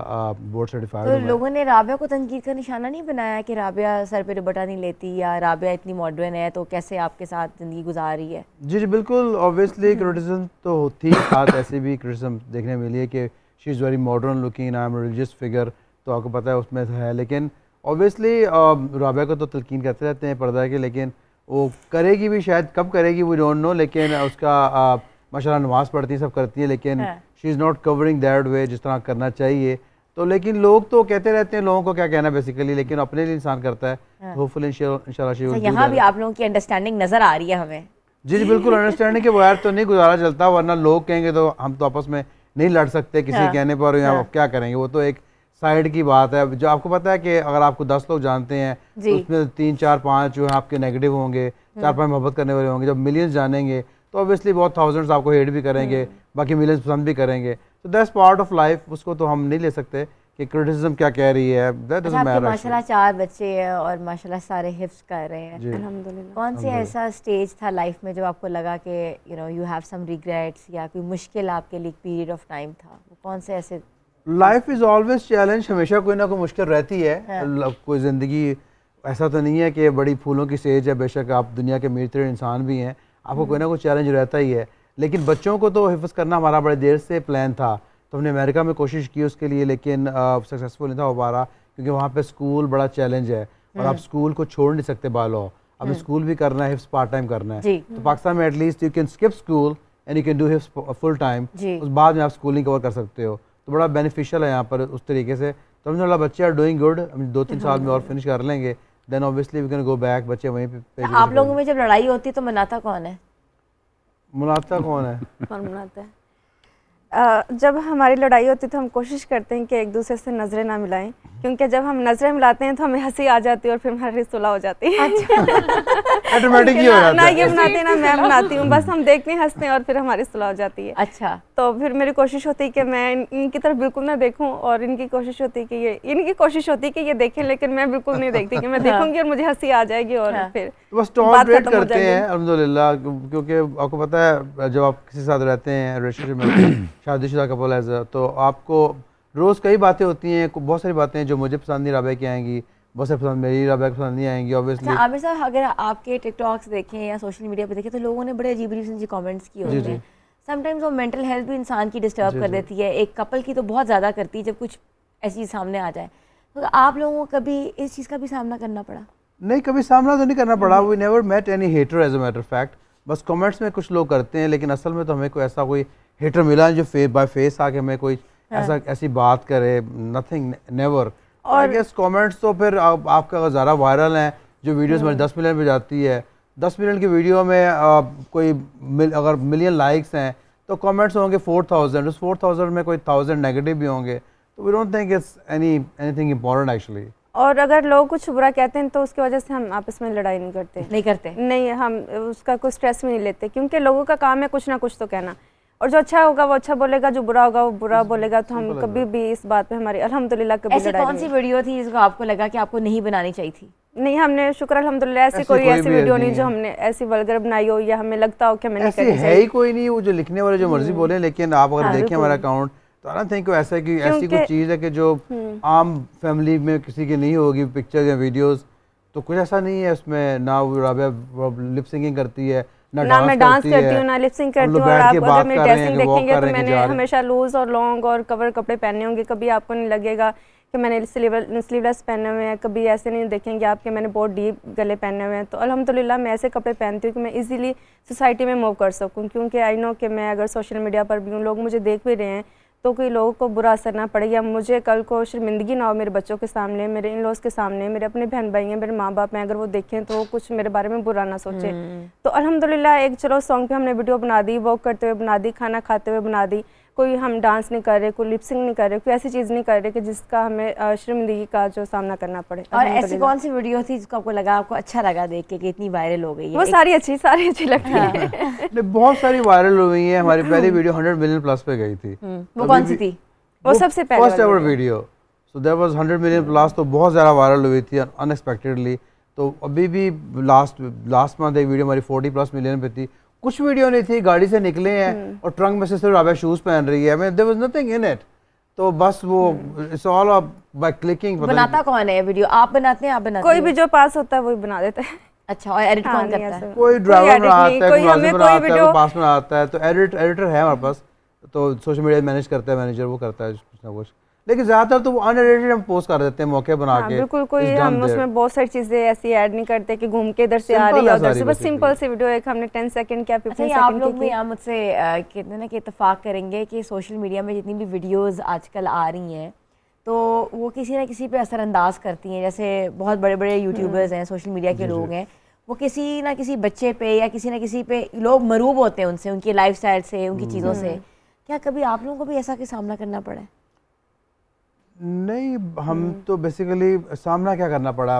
बोर्ड सर्टिफाइड। तो लोगों ने राबिया को तनकीद का निशाना नहीं बनाया कि राबिया सर पे दुपट्टा नहीं लेती, या राबिया इतनी मॉडर्न है तो कैसे आपके साथ ज़िंदगी गुजार रही है? जी जी बिल्कुल, ऑब्वियसली क्रिटिसिज्म तो होती है, साथ ऐसे भी क्रिटिसिज्म देखने मिली है कि she is very modern looking, I am religious figure, तो आपको पता है उसमें है। लेकिन ऑब्वियसली राबिया को तो तलकीन करते रहते हैं पर्दा के, लेकिन वो करेगी भी, शायद कब करेगी वी डोंट नो, लेकिन उसका माशाल्लाह नमाज़ पढ़ती है, सब करती है, लेकिन she is not covering that way जिस तरह करना चाहिए। तो लेकिन लोग तो कहते रहते हैं, लोगों को क्या कहना बेसिकली, लेकिन अपने लिए इंसान करता है। होपफुली इंशाल्लाह शी विल डू यहाँ भी आप लोगों की अंडरस्टैंडिंग नज़र आ रही है हमें। जी जी बिल्कुल, अंडरस्टैंडिंग के बगैर तो नहीं गुजारा चलता, वरना लोग कहेंगे तो हम तो आपस में नहीं लड़ सकते किसी के कहने पर, या क्या करेंगे, वो तो एक साइड की बात है। जो आपको पता है कि अगर आपको 10 लोग जानते हैं तो उसमें 3 4 5 जो है आपके नेगेटिव होंगे, 4 5 मोहब्बत करने वाले होंगे। जब मिलियंस जानेंगे तो ऑब्वियसली बहुत थाउजेंड्स आपको हेट भी करेंगे, बाकी मिलियंस पसंद भी करेंगे। तो दैट्स पार्ट ऑफ लाइफ, उसको तो हम नहीं ले सकते कि क्रिटिसिज्म क्या कह रही है। That doesn't matter. माशाल्लाह 4 बच्चे हैं और माशाल्लाह सारे हिफ्ज कर रहे हैं, अल्हम्दुलिल्लाह। कौन सी ऐसा स्टेज था लाइफ में जब आपको लगा कि you know you have some regrets, या कोई मुश्किल आपके लिए पीरियड ऑफ टाइम था? वो कौन से ऐसे? लाइफ इज़ ऑलवेज चैलेंज, हमेशा कोई ना कोई मुश्किल रहती है। कोई ज़िंदगी ऐसा तो नहीं है कि बड़ी फूलों की सेज है, बेशक आप दुनिया के अमीर तरीन इंसान भी हैं, आपको कोई ना कोई चैलेंज रहता ही है। लेकिन बच्चों को तो हिफ्ज़ करना हमारा बड़े देर से प्लान था, तो हमने अमेरिका में कोशिश की उसके लिए, लेकिन सक्सेसफुल नहीं था हो पा रहा, क्योंकि वहाँ पे स्कूल बड़ा चैलेंज है और आप स्कूल को छोड़ नहीं सकते बालो। अब स्कूल भी करना है, हिफ्ज़ पार्ट टाइम करना है। तो पाकिस्तान में at least you can skip school and you can do हिफ्ज़ फुल टाइम, उस बाद में आप स्कूलिंग कवर कर सकते हो, तो बड़ा बेनिफिशियल है यहाँ पर उस तरीके से। तो हमने बच्चे आर डूइंग गुड, हम 2-3 साल में और फिनिश कर लेंगे, then obviously we can go back. बच्चे वहीं पे। आप लोगों में जब लड़ाई होती है तो मनाता कौन है? मुनाता कौन है? कौन मनाता है? जब हमारी लड़ाई होती है तो हम कोशिश करते हैं कि एक दूसरे से नज़रें ना मिलाएं, क्योंकि जब हम नज़रें मिलाते हैं तो हमें हंसी आ जाती है और फिर हमारी सुलह हो जाती है। ऑटोमेटिक ही हो जाता है। ना ये बनाते हैं ना मैं बनाती हूँ, बस हम देखते हैं, हंसते हैं और फिर हमारी सुलह हो जाती है। अच्छा। तो फिर मेरी कोशिश होती है कि मैं इनकी तरफ बिल्कुल ना देखूं, और इनकी कोशिश होती है कि ये देखें, लेकिन मैं बिल्कुल नहीं देखती कि मैं देखूंगी और मुझे हंसी आ जाएगी और फिर बस टॉलरेट करते हैं अल्हम्दुलिल्लाह। क्योंकि आपको पता है जब आप किसी के साथ रहते हैं रिलेशनशिप में, शादीशुदा कपल है, तो आपको रोज़ कई बातें होती हैं, बहुत सारी बातें हैं जो मुझे पसंद नहीं राबिया की आएंगी, बहुत से पसंद मेरी राबिया को पसंद नहीं आएंगी ऑब्वियसली। अच्छा आमिर साहब, अगर आपके टिकटॉक्स देखें या सोशल मीडिया पे देखें तो लोगों ने बड़े अजीब अजीब से कमेंट्स किए होते हैं। समटाइम्स वो मेंटल हेल्थ भी इंसान की डिस्टर्ब कर देती है, एक कपल की तो बहुत ज़्यादा करती है जब कुछ ऐसी चीज़ सामने आ जाए। तो आप लोगों को कभी इस चीज़ का भी सामना करना पड़ा? नहीं, कभी सामना तो नहीं करना पड़ा। We never met any hater as a matter of fact. बस कमेंट्स में कुछ लोग करते हैं, लेकिन असल में तो हमें कोई ऐसा कोई हेटर मिला जो बाय फेस आके हमें कोई ऐसी बात करे, नथिंग, नेवर। और आई गेस कमेंट्स तो फिर आपका अगर ज़्यादा वायरल है, जो वीडियोस हमारी 10 मिलियन पे जाती है, 10 मिलियन की वीडियो में अगर मिलियन लाइक्स हैं तो कमेंट्स होंगे 4000, उस 4000 में कोई 1000 नेगेटिव भी होंगे। तो we don't think it's anything important actually. और अगर लोग कुछ बुरा कहते हैं तो उसकी वजह से हम आपस में लड़ाई नहीं करते नहीं, हम उसका कोई स्ट्रेस भी नहीं लेते, क्योंकि लोगों का काम है कुछ ना कुछ तो कहना, और जो अच्छा होगा वो अच्छा बोलेगा, जो बुरा होगा वो बुरा बोलेगा। तो हम कभी भी इस बात पे हमारी अल्हम्दुलिल्लाह कभी ऐसी कौन सी वीडियो थी जिसको आपको लगा कि आपको नहीं बनानी चाहिए थी? नहीं, हमने शुक्र अल्हम्दुलिल्लाह ऐसी कोई वीडियो नहीं जो हमने ऐसी वल्गर बनाई हो या हमें लगता हो कि हमें नहीं करनी चाहिए। है ही कोई नहीं, वो जो लिखने वाले जो मर्जी बोले। लेकिन आप अगर देखें हमारा अकाउंट तो आई डोंट थिंक ऐसा कि ऐसी कोई चीज़ है कि जो आम फैमिली में किसी की नहीं होगी, पिक्चर्स या वीडियोस। तो कुछ ऐसा नहीं है उसमें, ना राबिया लिप सिंगिंग करती है, ना मैं डांस करती हूँ, ना लिप सिंग करती हूँ। और आप अगर मेरी ड्रेसिंग देखेंगे तो मैंने हमेशा लूज और लॉन्ग और कवर कपड़े पहने होंगे। कभी आपको नहीं लगेगा कि मैंने स्लीवलेस पहने हुए हैं, कभी ऐसे नहीं देखेंगे आप कि मैंने बहुत डीप गले पहने हुए हैं। तो अल्हम्दुलिल्लाह मैं ऐसे कपड़े पहनती हूँ कि मैं इजीली सोसाइटी में मूव कर सकूँ, क्योंकि आई नो कि मैं अगर सोशल मीडिया पर भी हूँ, लोग मुझे देख भी रहे हैं, तो कोई लोगों को बुरा असर ना पड़े या मुझे कल को शर्मिंदगी ना हो मेरे बच्चों के सामने, मेरे इन लॉज के सामने, मेरे अपने बहन भाई हैं, मेरे माँ बाप हैं, अगर वो देखें तो कुछ मेरे बारे में बुरा ना सोचे। तो अल्हम्दुलिल्लाह एक चलो सॉन्ग पे हमने वीडियो बना दी, वॉक करते हुए बना दी, खाना खाते हुए बना दी, कोई हम डांस नहीं कर रहे, कोई लिपसिंग नहीं कर रहे, कोई ऐसी चीज़ नहीं कर रहे कि जिसका हमें शर्मिंदगी का जो सामना करना पड़े। और ऐसी कौन सी वीडियो थी जिसको आपको लगा, आपको अच्छा लगा देख के कि इतनी वायरल हो गई है? वो सारी अच्छी लगती है। बहुत सारी वायरल हुई है। हमारी पहली वीडियो 100 मिलियन प्लस पे गई थी। वो कौन सी थी? वो सबसे पहले first ever video. So there was 100 million plus, तो बहुत ज़्यादा वायरल हुई थी अनएक्सपेक्टेडली। तो अभी भी लास्ट मंथ एक वीडियो हमारी 40+ मिलियन पे थी। कुछ वीडियो नहीं थी, गाड़ी से निकले हैं और ट्रंक में से सिर्फ राबिया शूज़ पहन रही है, there was nothing in it. तो बस वो इट्स ऑल बाय क्लिकिंग। बनाता कौन है वीडियो? आप बनाते हैं? आप बनाते हैं? कोई भी जो पास होता है वही बना देता है। अच्छा, और एडिट कौन करता है? कोई ड्राइवर बनाता है, कोई मुलाजिम बनाता है, कोई पास में आता है। तो एडिटर है हमारे पास, तो सोशल मीडिया मैनेज करता है मैनेजर, वो करता है कुछ ना कुछ। लेकिन ज़्यादातर तो वो अनएडिटेड हम पोस्ट कर देते हैं मौके बना के। बिल्कुल, कोई हम उसमें बहुत सारी चीज़ें ऐसी ऐड नहीं करते कि घूम के इधर से आ रही है उधर से, बस सिंपल सी वीडियो एक हमने 10 सेकंड क्या 15 सेकंड। आप लोग भी यहाँ मुझसे कहते हैं ना कि इत्तेफाक करेंगे कि सोशल मीडिया में जितनी भी वीडियोस आजकल आ रही हैं तो वो किसी ना किसी पे असरअंदाज करती हैं। जैसे बहुत बड़े बड़े यूट्यूबर्स हैं, सोशल मीडिया के लोग हैं, वो किसी ना किसी बच्चे पे या किसी ना किसी पे लोग मरूब होते हैं उनसे, उनकी लाइफस्टाइल से, उनकी चीज़ों से। क्या कभी आप लोगों को भी ऐसा के सामना करना पड़ा है? नहीं, हम तो बेसिकली सामना क्या करना पड़ा,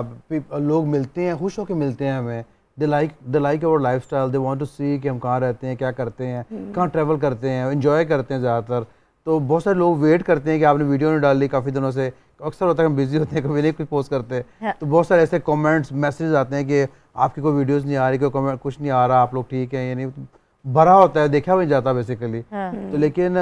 लोग मिलते हैं, खुश होकर मिलते हैं हमें। They like our lifestyle, they want to see कि हम कहाँ रहते हैं, क्या करते हैं, कहाँ ट्रैवल करते हैं, एंजॉय करते हैं ज़्यादातर। तो बहुत सारे लोग वेट करते हैं कि आपने वीडियो नहीं डाली काफ़ी दिनों से। अक्सर होता है हम बिजी होते हैं, कभी नहीं कुछ पोस्ट करते। तो बहुत सारे ऐसे कमेंट्स मैसेज आते हैं कि आपकी कोई वीडियोस नहीं आ रही, कोई कमेंट कुछ नहीं आ रहा, आप लोग ठीक हैं या नहीं। भरा होता है, देखा भी जाता बेसिकली। तो लेकिन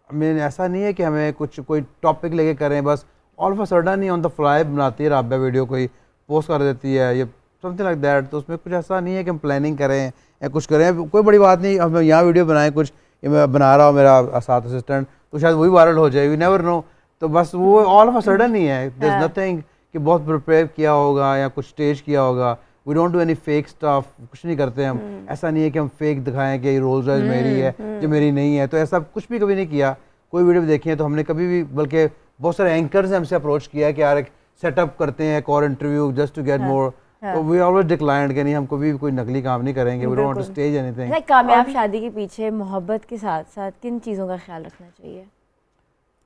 मैंने ऐसा नहीं है कि हमें कोई टॉपिक लेके करें, बस all of a sudden he on the fly बनाती है राबिया वीडियो, कोई पोस्ट कर देती है ये समथिंग लाइक दैट। तो उसमें कुछ ऐसा नहीं है कि हम प्लानिंग करें या कुछ करें, कोई बड़ी बात नहीं। हम यहाँ वीडियो बनाएं, कुछ ये मैं बना रहा हूँ, मेरा साथ असिस्टेंट, तो शायद वही वायरल हो जाए, यू नेवर नो। तो बस वो ऑल ऑफ अ सडन ही है, देयर इज नथिंग कि बहुत प्रिपेयर किया होगा या कुछ स्टेज किया होगा। We don't do any fake stuff, कुछ नहीं करते हम। ऐसा नहीं है कि हम फेक दिखाएं कि ये रोल्स रॉयस मेरी है जो मेरी नहीं है। तो ऐसा कुछ भी कभी नहीं किया। कोई वीडियो भी देखी है तो हमने कभी भी, बल्कि बहुत सारे एंकर्स ने हमसे अप्रोच किया है कि यार एक सेटअप करते हैं, एक और interview just to get more. तो वी ऑलवेज डिक्लाइंड कि नहीं, हम कभी भी कोई नकली काम नहीं करेंगे। We don't want to stage anything. कामयाब शादी के पीछे मोहब्बत के साथ साथ किन चीज़ों का ख्याल रखना चाहिए?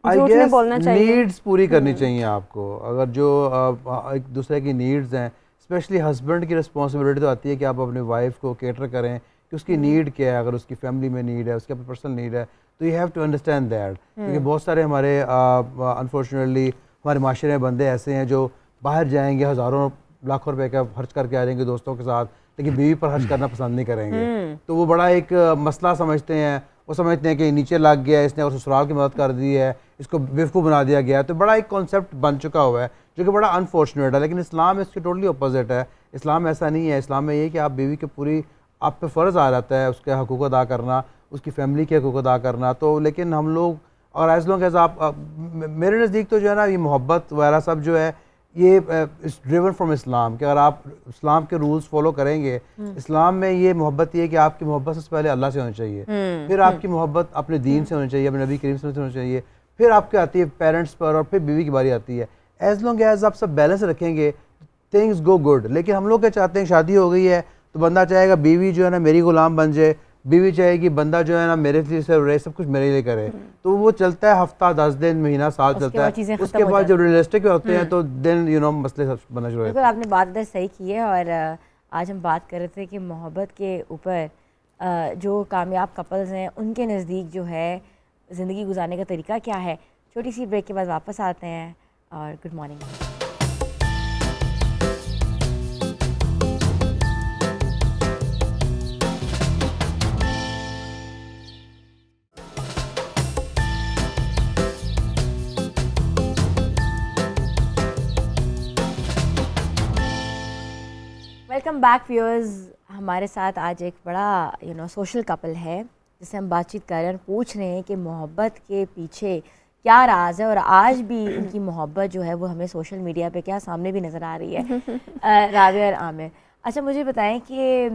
आई गेस नीड्स पूरी करनी चाहिए आपको। अगर जो एक दूसरे की नीड्स हैं, स्पेशली हस्बैंड की रिस्पॉन्सिबिलिटी तो आती है कि आप अपने वाइफ को केटर करें कि उसकी नीड क्या है। अगर उसकी फैमिली में नीड है, उसकी अपनी पर्सनल नीड है, तो you have to understand that. क्योंकि बहुत सारे हमारे अनफॉर्चुनेटली हमारे माशरे में बंदे ऐसे हैं जो बाहर जाएंगे, हज़ारों लाखों रुपए का खर्च करके आ जाएंगे दोस्तों के साथ, लेकिन बीवी पर खर्च करना पसंद नहीं करेंगे। तो वो बड़ा एक मसला समझते हैं। वो समझते हैं कि नीचे लग गया, इसने और ससुराल की मदद कर दी है, इसको बेवकूफ़ बना दिया गया है। तो बड़ा एक कॉन्सेप्ट बन चुका हुआ है जो कि बड़ा अनफॉर्चुनेट है। लेकिन इस्लाम इसके टोटली अपोजिट है। इस्लाम ऐसा नहीं है। इस्लाम में ये कि आप बीवी के पूरी आप पे फ़र्ज़ आ जाता है उसके हकूक़ अदा करना, उसकी फैमिली के हकूक़ अदा करना। तो लेकिन हम लोग और एज लॉन्ग एज आप मेरे नज़दीक तो जो है ना ये मोहब्बत वगैरह सब जो है ये इस ड्रिवन फ्रॉम इस्लाम कि अगर आप इस्लाम के रूल्स फॉलो करेंगे, इस्लाम में ये मोहब्बत ये है कि आपकी मोहब्बत सबसे पहले अल्लाह से होनी चाहिए, फिर आपकी मोहब्बत अपने दीन से होनी चाहिए, अपने नबी करीम से होनी चाहिए, फिर आपके आती है पेरेंट्स पर और फिर बीवी की बारी आती है। एज लॉन्ग एज आप सब बैलेंस रखेंगे थिंग्स गो गुड। लेकिन हम लोग क्या चाहते हैं, शादी हो गई है तो बंदा चाहेगा बीवी जो है ना मेरी गुलाम बन जाए, बीवी चाहेगी बंदा जो है ना मेरे लिए से रहे, सब कुछ मेरे लिए करे। तो वो चलता है हफ्ता 10 दिन महीना साल चलता है। उसके बाद जब रियलिस्टिक होते हैं तो देन यू नो मसले बनना शुरू होते हैं। आपने बात इधर सही की है। और आज हम बात कर रहे थे कि मोहब्बत के ऊपर जो कामयाब कपल्स हैं उनके नज़दीक जो है ज़िंदगी गुजारने का तरीका क्या है। छोटी सी ब्रेक के बाद वापस आते हैं और good morning. Welcome back viewers. हमारे साथ आज एक बड़ा सोशल कपल है जिससे हम बातचीत कर रहे हैं और पूछ रहे हैं कि मोहब्बत के पीछे क्या राज है और आज भी उनकी मोहब्बत जो है वो हमें सोशल मीडिया पे क्या सामने भी नज़र आ रही है। राबिया और आमिर, अच्छा मुझे बताएं कि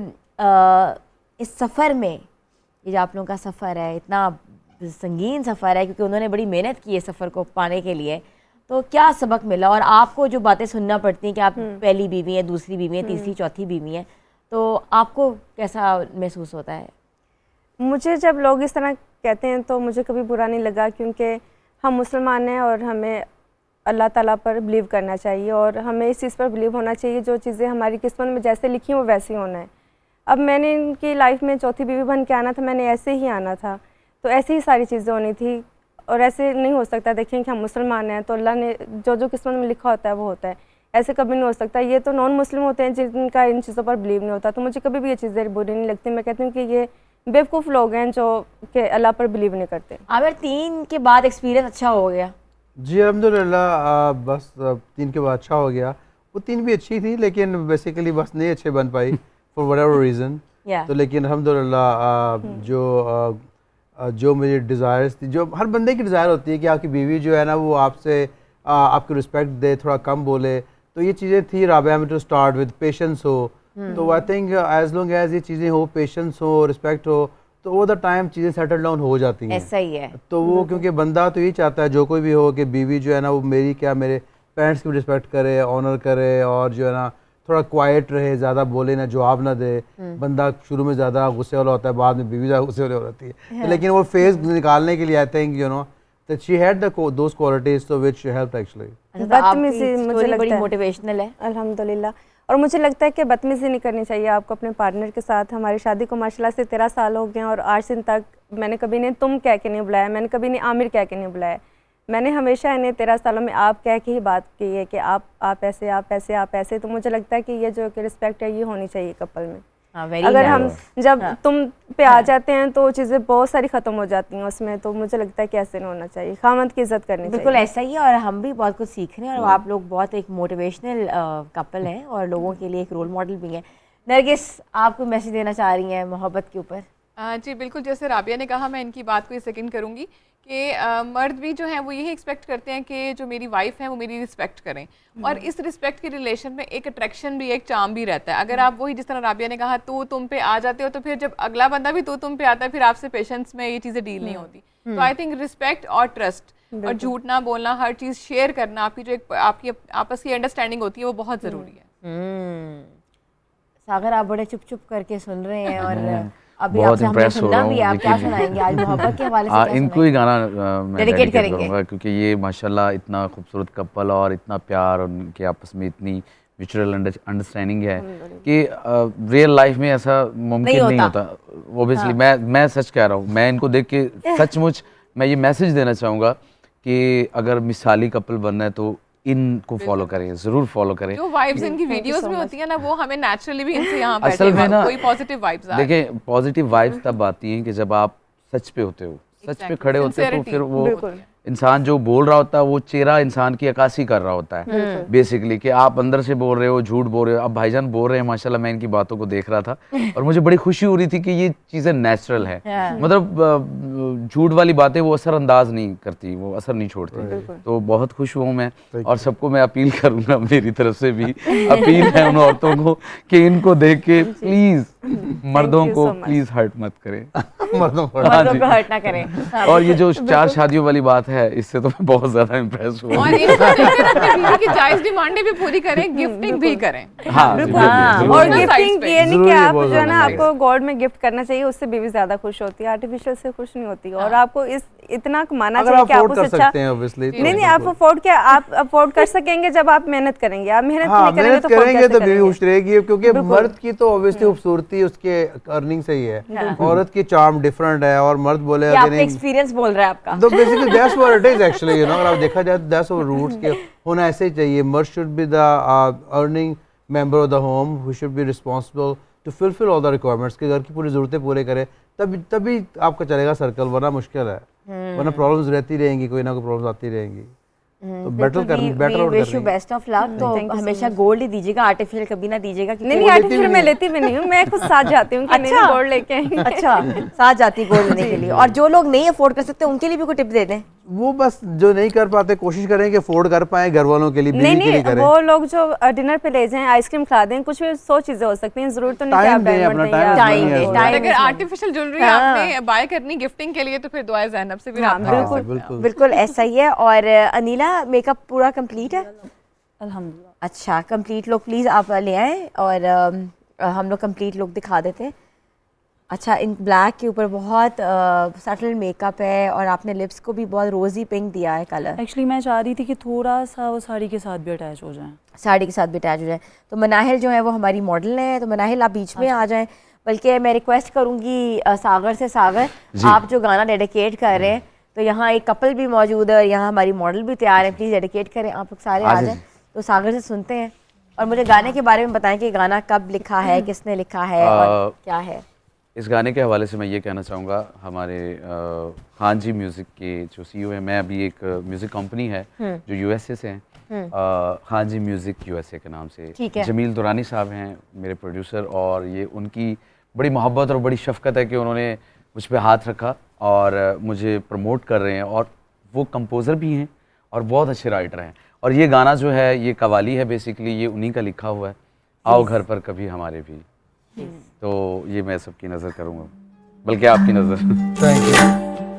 इस सफ़र में ये जो आप लोगों का सफ़र है इतना संगीन सफ़र है क्योंकि उन्होंने बड़ी मेहनत की है सफ़र को पाने के लिए, तो क्या सबक मिला और आपको जो बातें सुनना पड़ती हैं कि आप पहली बीवी हैं, दूसरी बीवी हैं, तीसरी चौथी बीवी हैं, तो आपको कैसा महसूस होता है? मुझे जब लोग इस तरह कहते हैं तो मुझे कभी बुरा नहीं लगा क्योंकि हम मुसलमान हैं और हमें अल्लाह ताला पर बिलीव करना चाहिए और हमें इस चीज़ पर बिलीव होना चाहिए जो चीज़ें हमारी किस्मत में जैसे लिखी हैं वो वैसे ही होना है। अब मैंने इनकी लाइफ में चौथी बीवी बन के आना था, मैंने ऐसे ही आना था, तो ऐसी ही सारी चीज़ें होनी थी और ऐसे नहीं हो सकता। देखें कि हम मुसलमान हैं तो अल्लाह ने जो जो किस्मत में लिखा होता है वो होता है, ऐसे कभी नहीं हो सकता। ये तो नॉन मुस्लिम होते हैं जिनका इन चीज़ों पर बिलीव नहीं होता, तो मुझे कभी भी ये चीज़ें बुरी नहीं लगती। मैं कहती हूँ कि ये बेवकूफ़ लोग हैं जो कि अल्लाह पर बिलीव नहीं करते। आमिर, 3 के बाद एक्सपीरियंस अच्छा हो गया? जी अल्हम्दुलिल्लाह, बस 3 के बाद अच्छा हो गया। वो 3 भी अच्छी थी लेकिन बेसिकली बस नहीं अच्छे बन पाई फॉर व्हाटएवर रीज़न। तो लेकिन अल्हम्दुलिल्लाह जो मेरी डिज़ायर्स थी, जो हर बंदे की डिज़ायर होती है कि आपकी बीवी जो है ना वो आपसे आपकी रिस्पेक्ट दे, थोड़ा कम बोले, तो ये चीज़ें थी। राबिया में टू स्टार्ट विद पेशेंस हो, तो I think as long as ये चीज़ें हो, पेशेंस हो, रिस्पेक्ट हो, तो ओवर द टाइम चीज़ें सेटल डाउन हो जाती हैं। ऐसा ही है। तो वो क्योंकि बंदा तो यही चाहता है जो कोई भी हो कि बीवी जो है ना वो मेरी क्या मेरे पेरेंट्स की भी रिस्पेक्ट करे, ऑनर करे और जो है ना थोड़ा क्वाइट रहे, ज़्यादा बोले ना, जवाब ना दे। बंदा शुरू में ज़्यादा गुस्से वाला होता है, बाद में बीवी ज़्यादा गुस्से वाली हो जाती है। लेकिन वो फेस निकालने के लिए I think you know that she had those qualities so which helped actually. बदतमीजी मुझे लगता बड़ी है मोटिवेशनल है अल्हम्दुलिल्लाह। और मुझे लगता है कि बदतमीजी नहीं करनी चाहिए आपको अपने पार्टनर के साथ। हमारी शादी को माशाल्लाह से 13 साल हो गए हैं और आज दिन तक मैंने कभी नहीं तुम कह के नहीं बुलाया, मैंने कभी नहीं आमिर कह के नहीं बुलाया। मैंने हमेशा इन्हें 13 सालों में आप कह के ही बात की है कि आप ऐसे आप ऐसे आप ऐसे। तो मुझे लगता है कि ये जो रिस्पेक्ट है ये होनी चाहिए कपल में। अगर हम जब तुम पे आ जाते हैं तो चीज़ें बहुत सारी ख़त्म हो जाती हैं उसमें, तो मुझे लगता है कि ऐसे नहीं होना चाहिए, खामद की इज्जत करनी चाहिए। बिल्कुल ऐसा ही है और हम भी बहुत कुछ सीख रहे हैं और आप लोग बहुत एक मोटिवेशनल कपल हैं और लोगों के लिए एक रोल मॉडल भी हैं। नरगिस, आप कोई मैसेज देना चाह रही हैं मोहब्बत के ऊपर? जी बिल्कुल, जैसे राबिया ने कहा मैं इनकी बात को ये सेकंड करूँगी कि मर्द भी जो हैं वो यही एक्सपेक्ट करते हैं कि जो मेरी वाइफ है वो मेरी रिस्पेक्ट करें और इस रिस्पेक्ट के रिलेशन में एक अट्रैक्शन भी, एक चार्म भी रहता है। अगर आप वही जिस तरह राबिया ने कहा तू तुम पे आ जाते हो तो फिर जब अगला बंदा भी तू तुम पे आता है फिर आपसे पेशेंस में ये चीज़ें डील नहीं होती। तो आई थिंक रिस्पेक्ट और ट्रस्ट और झूठ ना बोलना, हर चीज़ शेयर करना, आपकी जो एक आपकी आपस की अंडरस्टैंडिंग होती है वो बहुत ज़रूरी है। सागर, आप बड़े चुप चुप करके सुन रहे हैं और अभी बहुत आपसे हमने इम्प्रेस हो सुनना रहा भी है। आप क्या सुनाएंगे आज मोहब्बत के हवाले से? क्या इनको ही गाना मैं डेडिकेट करेंगे करेंगे क्योंकि ये माशाल्लाह इतना खूबसूरत कपल और इतना प्यार और उनके आपस में इतनी म्यूचुअल अंडरस्टैंडिंग है कि रियल लाइफ में ऐसा मुमकिन नहीं होता। ओबियसली मैं सच कह रहा हूँ, मैं इनको देख के सचमुच मैं ये मैसेज देना चाहूँगा कि अगर मिसाली कपल बनना है तो इनको फॉलो करें, जरूर फॉलो करें। जो वाइब्स इनकी वीडियोस में होती है ना वो हमें नेचुरली भी इनसे यहाँ असल में ना कोई पॉजिटिव वाइब्स आए। देखें, पॉजिटिव वाइब्स तब आती हैं कि जब आप सच पे होते हो, सच पे खड़े होते हो तो फिर वो इंसान जो बोल रहा होता है वो चेहरा इंसान की अक्कासी कर रहा होता है बेसिकली, कि आप अंदर से बोल रहे हो, झूठ बोल रहे हो। अब भाईजान बोल रहे हैं माशाल्लाह, मैं इनकी बातों को देख रहा था और मुझे बड़ी खुशी हो रही थी कि ये चीज़ें नेचुरल है। मतलब झूठ वाली बातें वो असर अंदाज नहीं करती, वो असर नहीं छोड़ती। तो बहुत खुश हूँ मैं, और सबको मैं अपील करूँगा, मेरी तरफ से भी अपील है उन औरतों को कि इनको देख के प्लीज़ मर्दों को प्लीज़ हर्ट मत करें। मर्दों को हर्ट ना करें। और ये जो 4 शादियों वाली बात है, इससे तो मैं बहुत ज्यादा इम्प्रेस हुआ। और इसको लेकर अपनी बीवी की जायज डिमांडें भी पूरी करें, गिफ्टिंग भी करें। हाँ, और गिफ्टिंग ये नहीं कि आप जो है ना ज़रूरी है। आपको गोल्ड में गिफ्ट करना चाहिए, उससे बीवी ज्यादा खुश होती है, आर्टिफिशियल से खुश नहीं होती। और आपको इस इतना कमाना अगर चाहिए आप कि आप अफोर्ड उससे कर अच्छा सकते हैं ऑब्वियसली। नहीं आप अफोर्ड क्या, आप अफोर्ड कर सकेंगे जब आप मेहनत करेंगे। आप मेहनत हाँ, नहीं करेंगे मेहनत तो afford करेंगे कैसे तो बीवी करेंगे? खुश रहेगी, क्योंकि मर्द की तो ऑब्वियसली खूबसूरती उसके अर्निंग से ही है। औरत की चार्म डिफरेंट है, और मर्द बोले ये आपका एक्सपीरियंस बोल रहा है आपका। तो basically that's what it is actually, you know. अगर आप देखा जाए तो दैट्स व्हाट रूट्स के होना ऐसे ही चाहिए। मर्द should be the earning member of the home, who should be responsible to fulfil all the requirements, के घर की पूरी ज़रूरतें पूरे करे, तभी आपका चलेगा सर्कल, वरना मुश्किल है। वरना प्रॉब्लम्स रहती रहेंगी, कोई ना कोई प्रॉब्लम्स आती रहेंगी। तो better wish you best of luck. तो Thank you so हमेशा गोल्ड ही दीजिएगा, आर्टिफिशियल कभी ना दीजिएगा। क्योंकि नहीं आर्टिफिशियल मैं लेती भी नहीं हूँ, मैं खुद साथ जाती हूँ कि नहीं गोल्ड लेके आएंगे। अच्छा, साथ जाती गोल्ड लेने के लिए। और जो लोग नहीं अफोर्ड कर सकते उनके लिए भी कोई टिप दे दें। वो बस जो नहीं कर पाते कोशिश करें कि अफोर्ड कर पाए, घर वालों के लिए, बीवी के लिए नहीं करें। वो लोग जो डिनर पे ले जाएं, आइसक्रीम खिला दें, कुछ भी 100 चीजें हो सकती हैं, जरूरत तो नहीं कि आप टाइम दें, डायमंड अपना दें टाइम या टाइम money दें, as well। टाइम अगर आर्टिफिशियल ज्वेलरी आपने बाय करनी गिफ्टिंग के लिए, तो फिर दुआए ज़ैनब से भी राब्ता कर सकते हैं। बिल्कुल। बिल्कुल ऐसा ही है। और अनिला, मेकअप पूरा कंप्लीट है? अल्हम्दुलिल्लाह। अच्छा, कंप्लीट लुक प्लीज़ आप ले आए, और हम लोग कंप्लीट लुक दिखा देते हैं। अच्छा, इन ब्लैक के ऊपर बहुत सटल मेकअप है, और आपने लिप्स को भी बहुत रोज़ी पिंक दिया है कलर। एक्चुअली मैं चाह रही थी कि थोड़ा सा वो साड़ी के साथ भी अटैच हो जाए। साड़ी के साथ भी अटैच हो जाए। तो मनाहिल जो है वो हमारी मॉडल है, तो मनाहिल आप बीच में आ जाएं। बल्कि मैं रिक्वेस्ट करूँगी सागर से, सागर आप जो गाना डेडिकेट कर रहे हैं, तो यहाँ एक कपल भी मौजूद है और यहाँ हमारी मॉडल भी तैयार है, प्लीज़ डेडिकेट करें। आप लोग सारे आ जाएं, तो सागर से सुनते हैं। और मुझे गाने के बारे में बताएं कि गाना कब लिखा है, किसने लिखा है और क्या है। इस गाने के हवाले से मैं ये कहना चाहूँगा, हमारे खान जी म्यूज़िक के जो CEO हैं, मैं अभी एक म्यूज़िक कंपनी है जो USA से हैं, खान जी म्यूज़िक USA के नाम से। ठीक है। जमील दुरानी साहब हैं मेरे प्रोड्यूसर, और ये उनकी बड़ी मोहब्बत और बड़ी शफ़क़त है कि उन्होंने मुझ पे हाथ रखा और मुझे प्रमोट कर रहे हैं। और वो कंपोज़र भी हैं और बहुत अच्छे राइटर हैं। और ये गाना जो है ये कवाली है बेसिकली, ये उन्हीं का लिखा हुआ है, आओ घर पर कभी हमारे भी। तो ये मैं सबकी नज़र करूँगा, बल्कि आपकी नज़र। Thank you.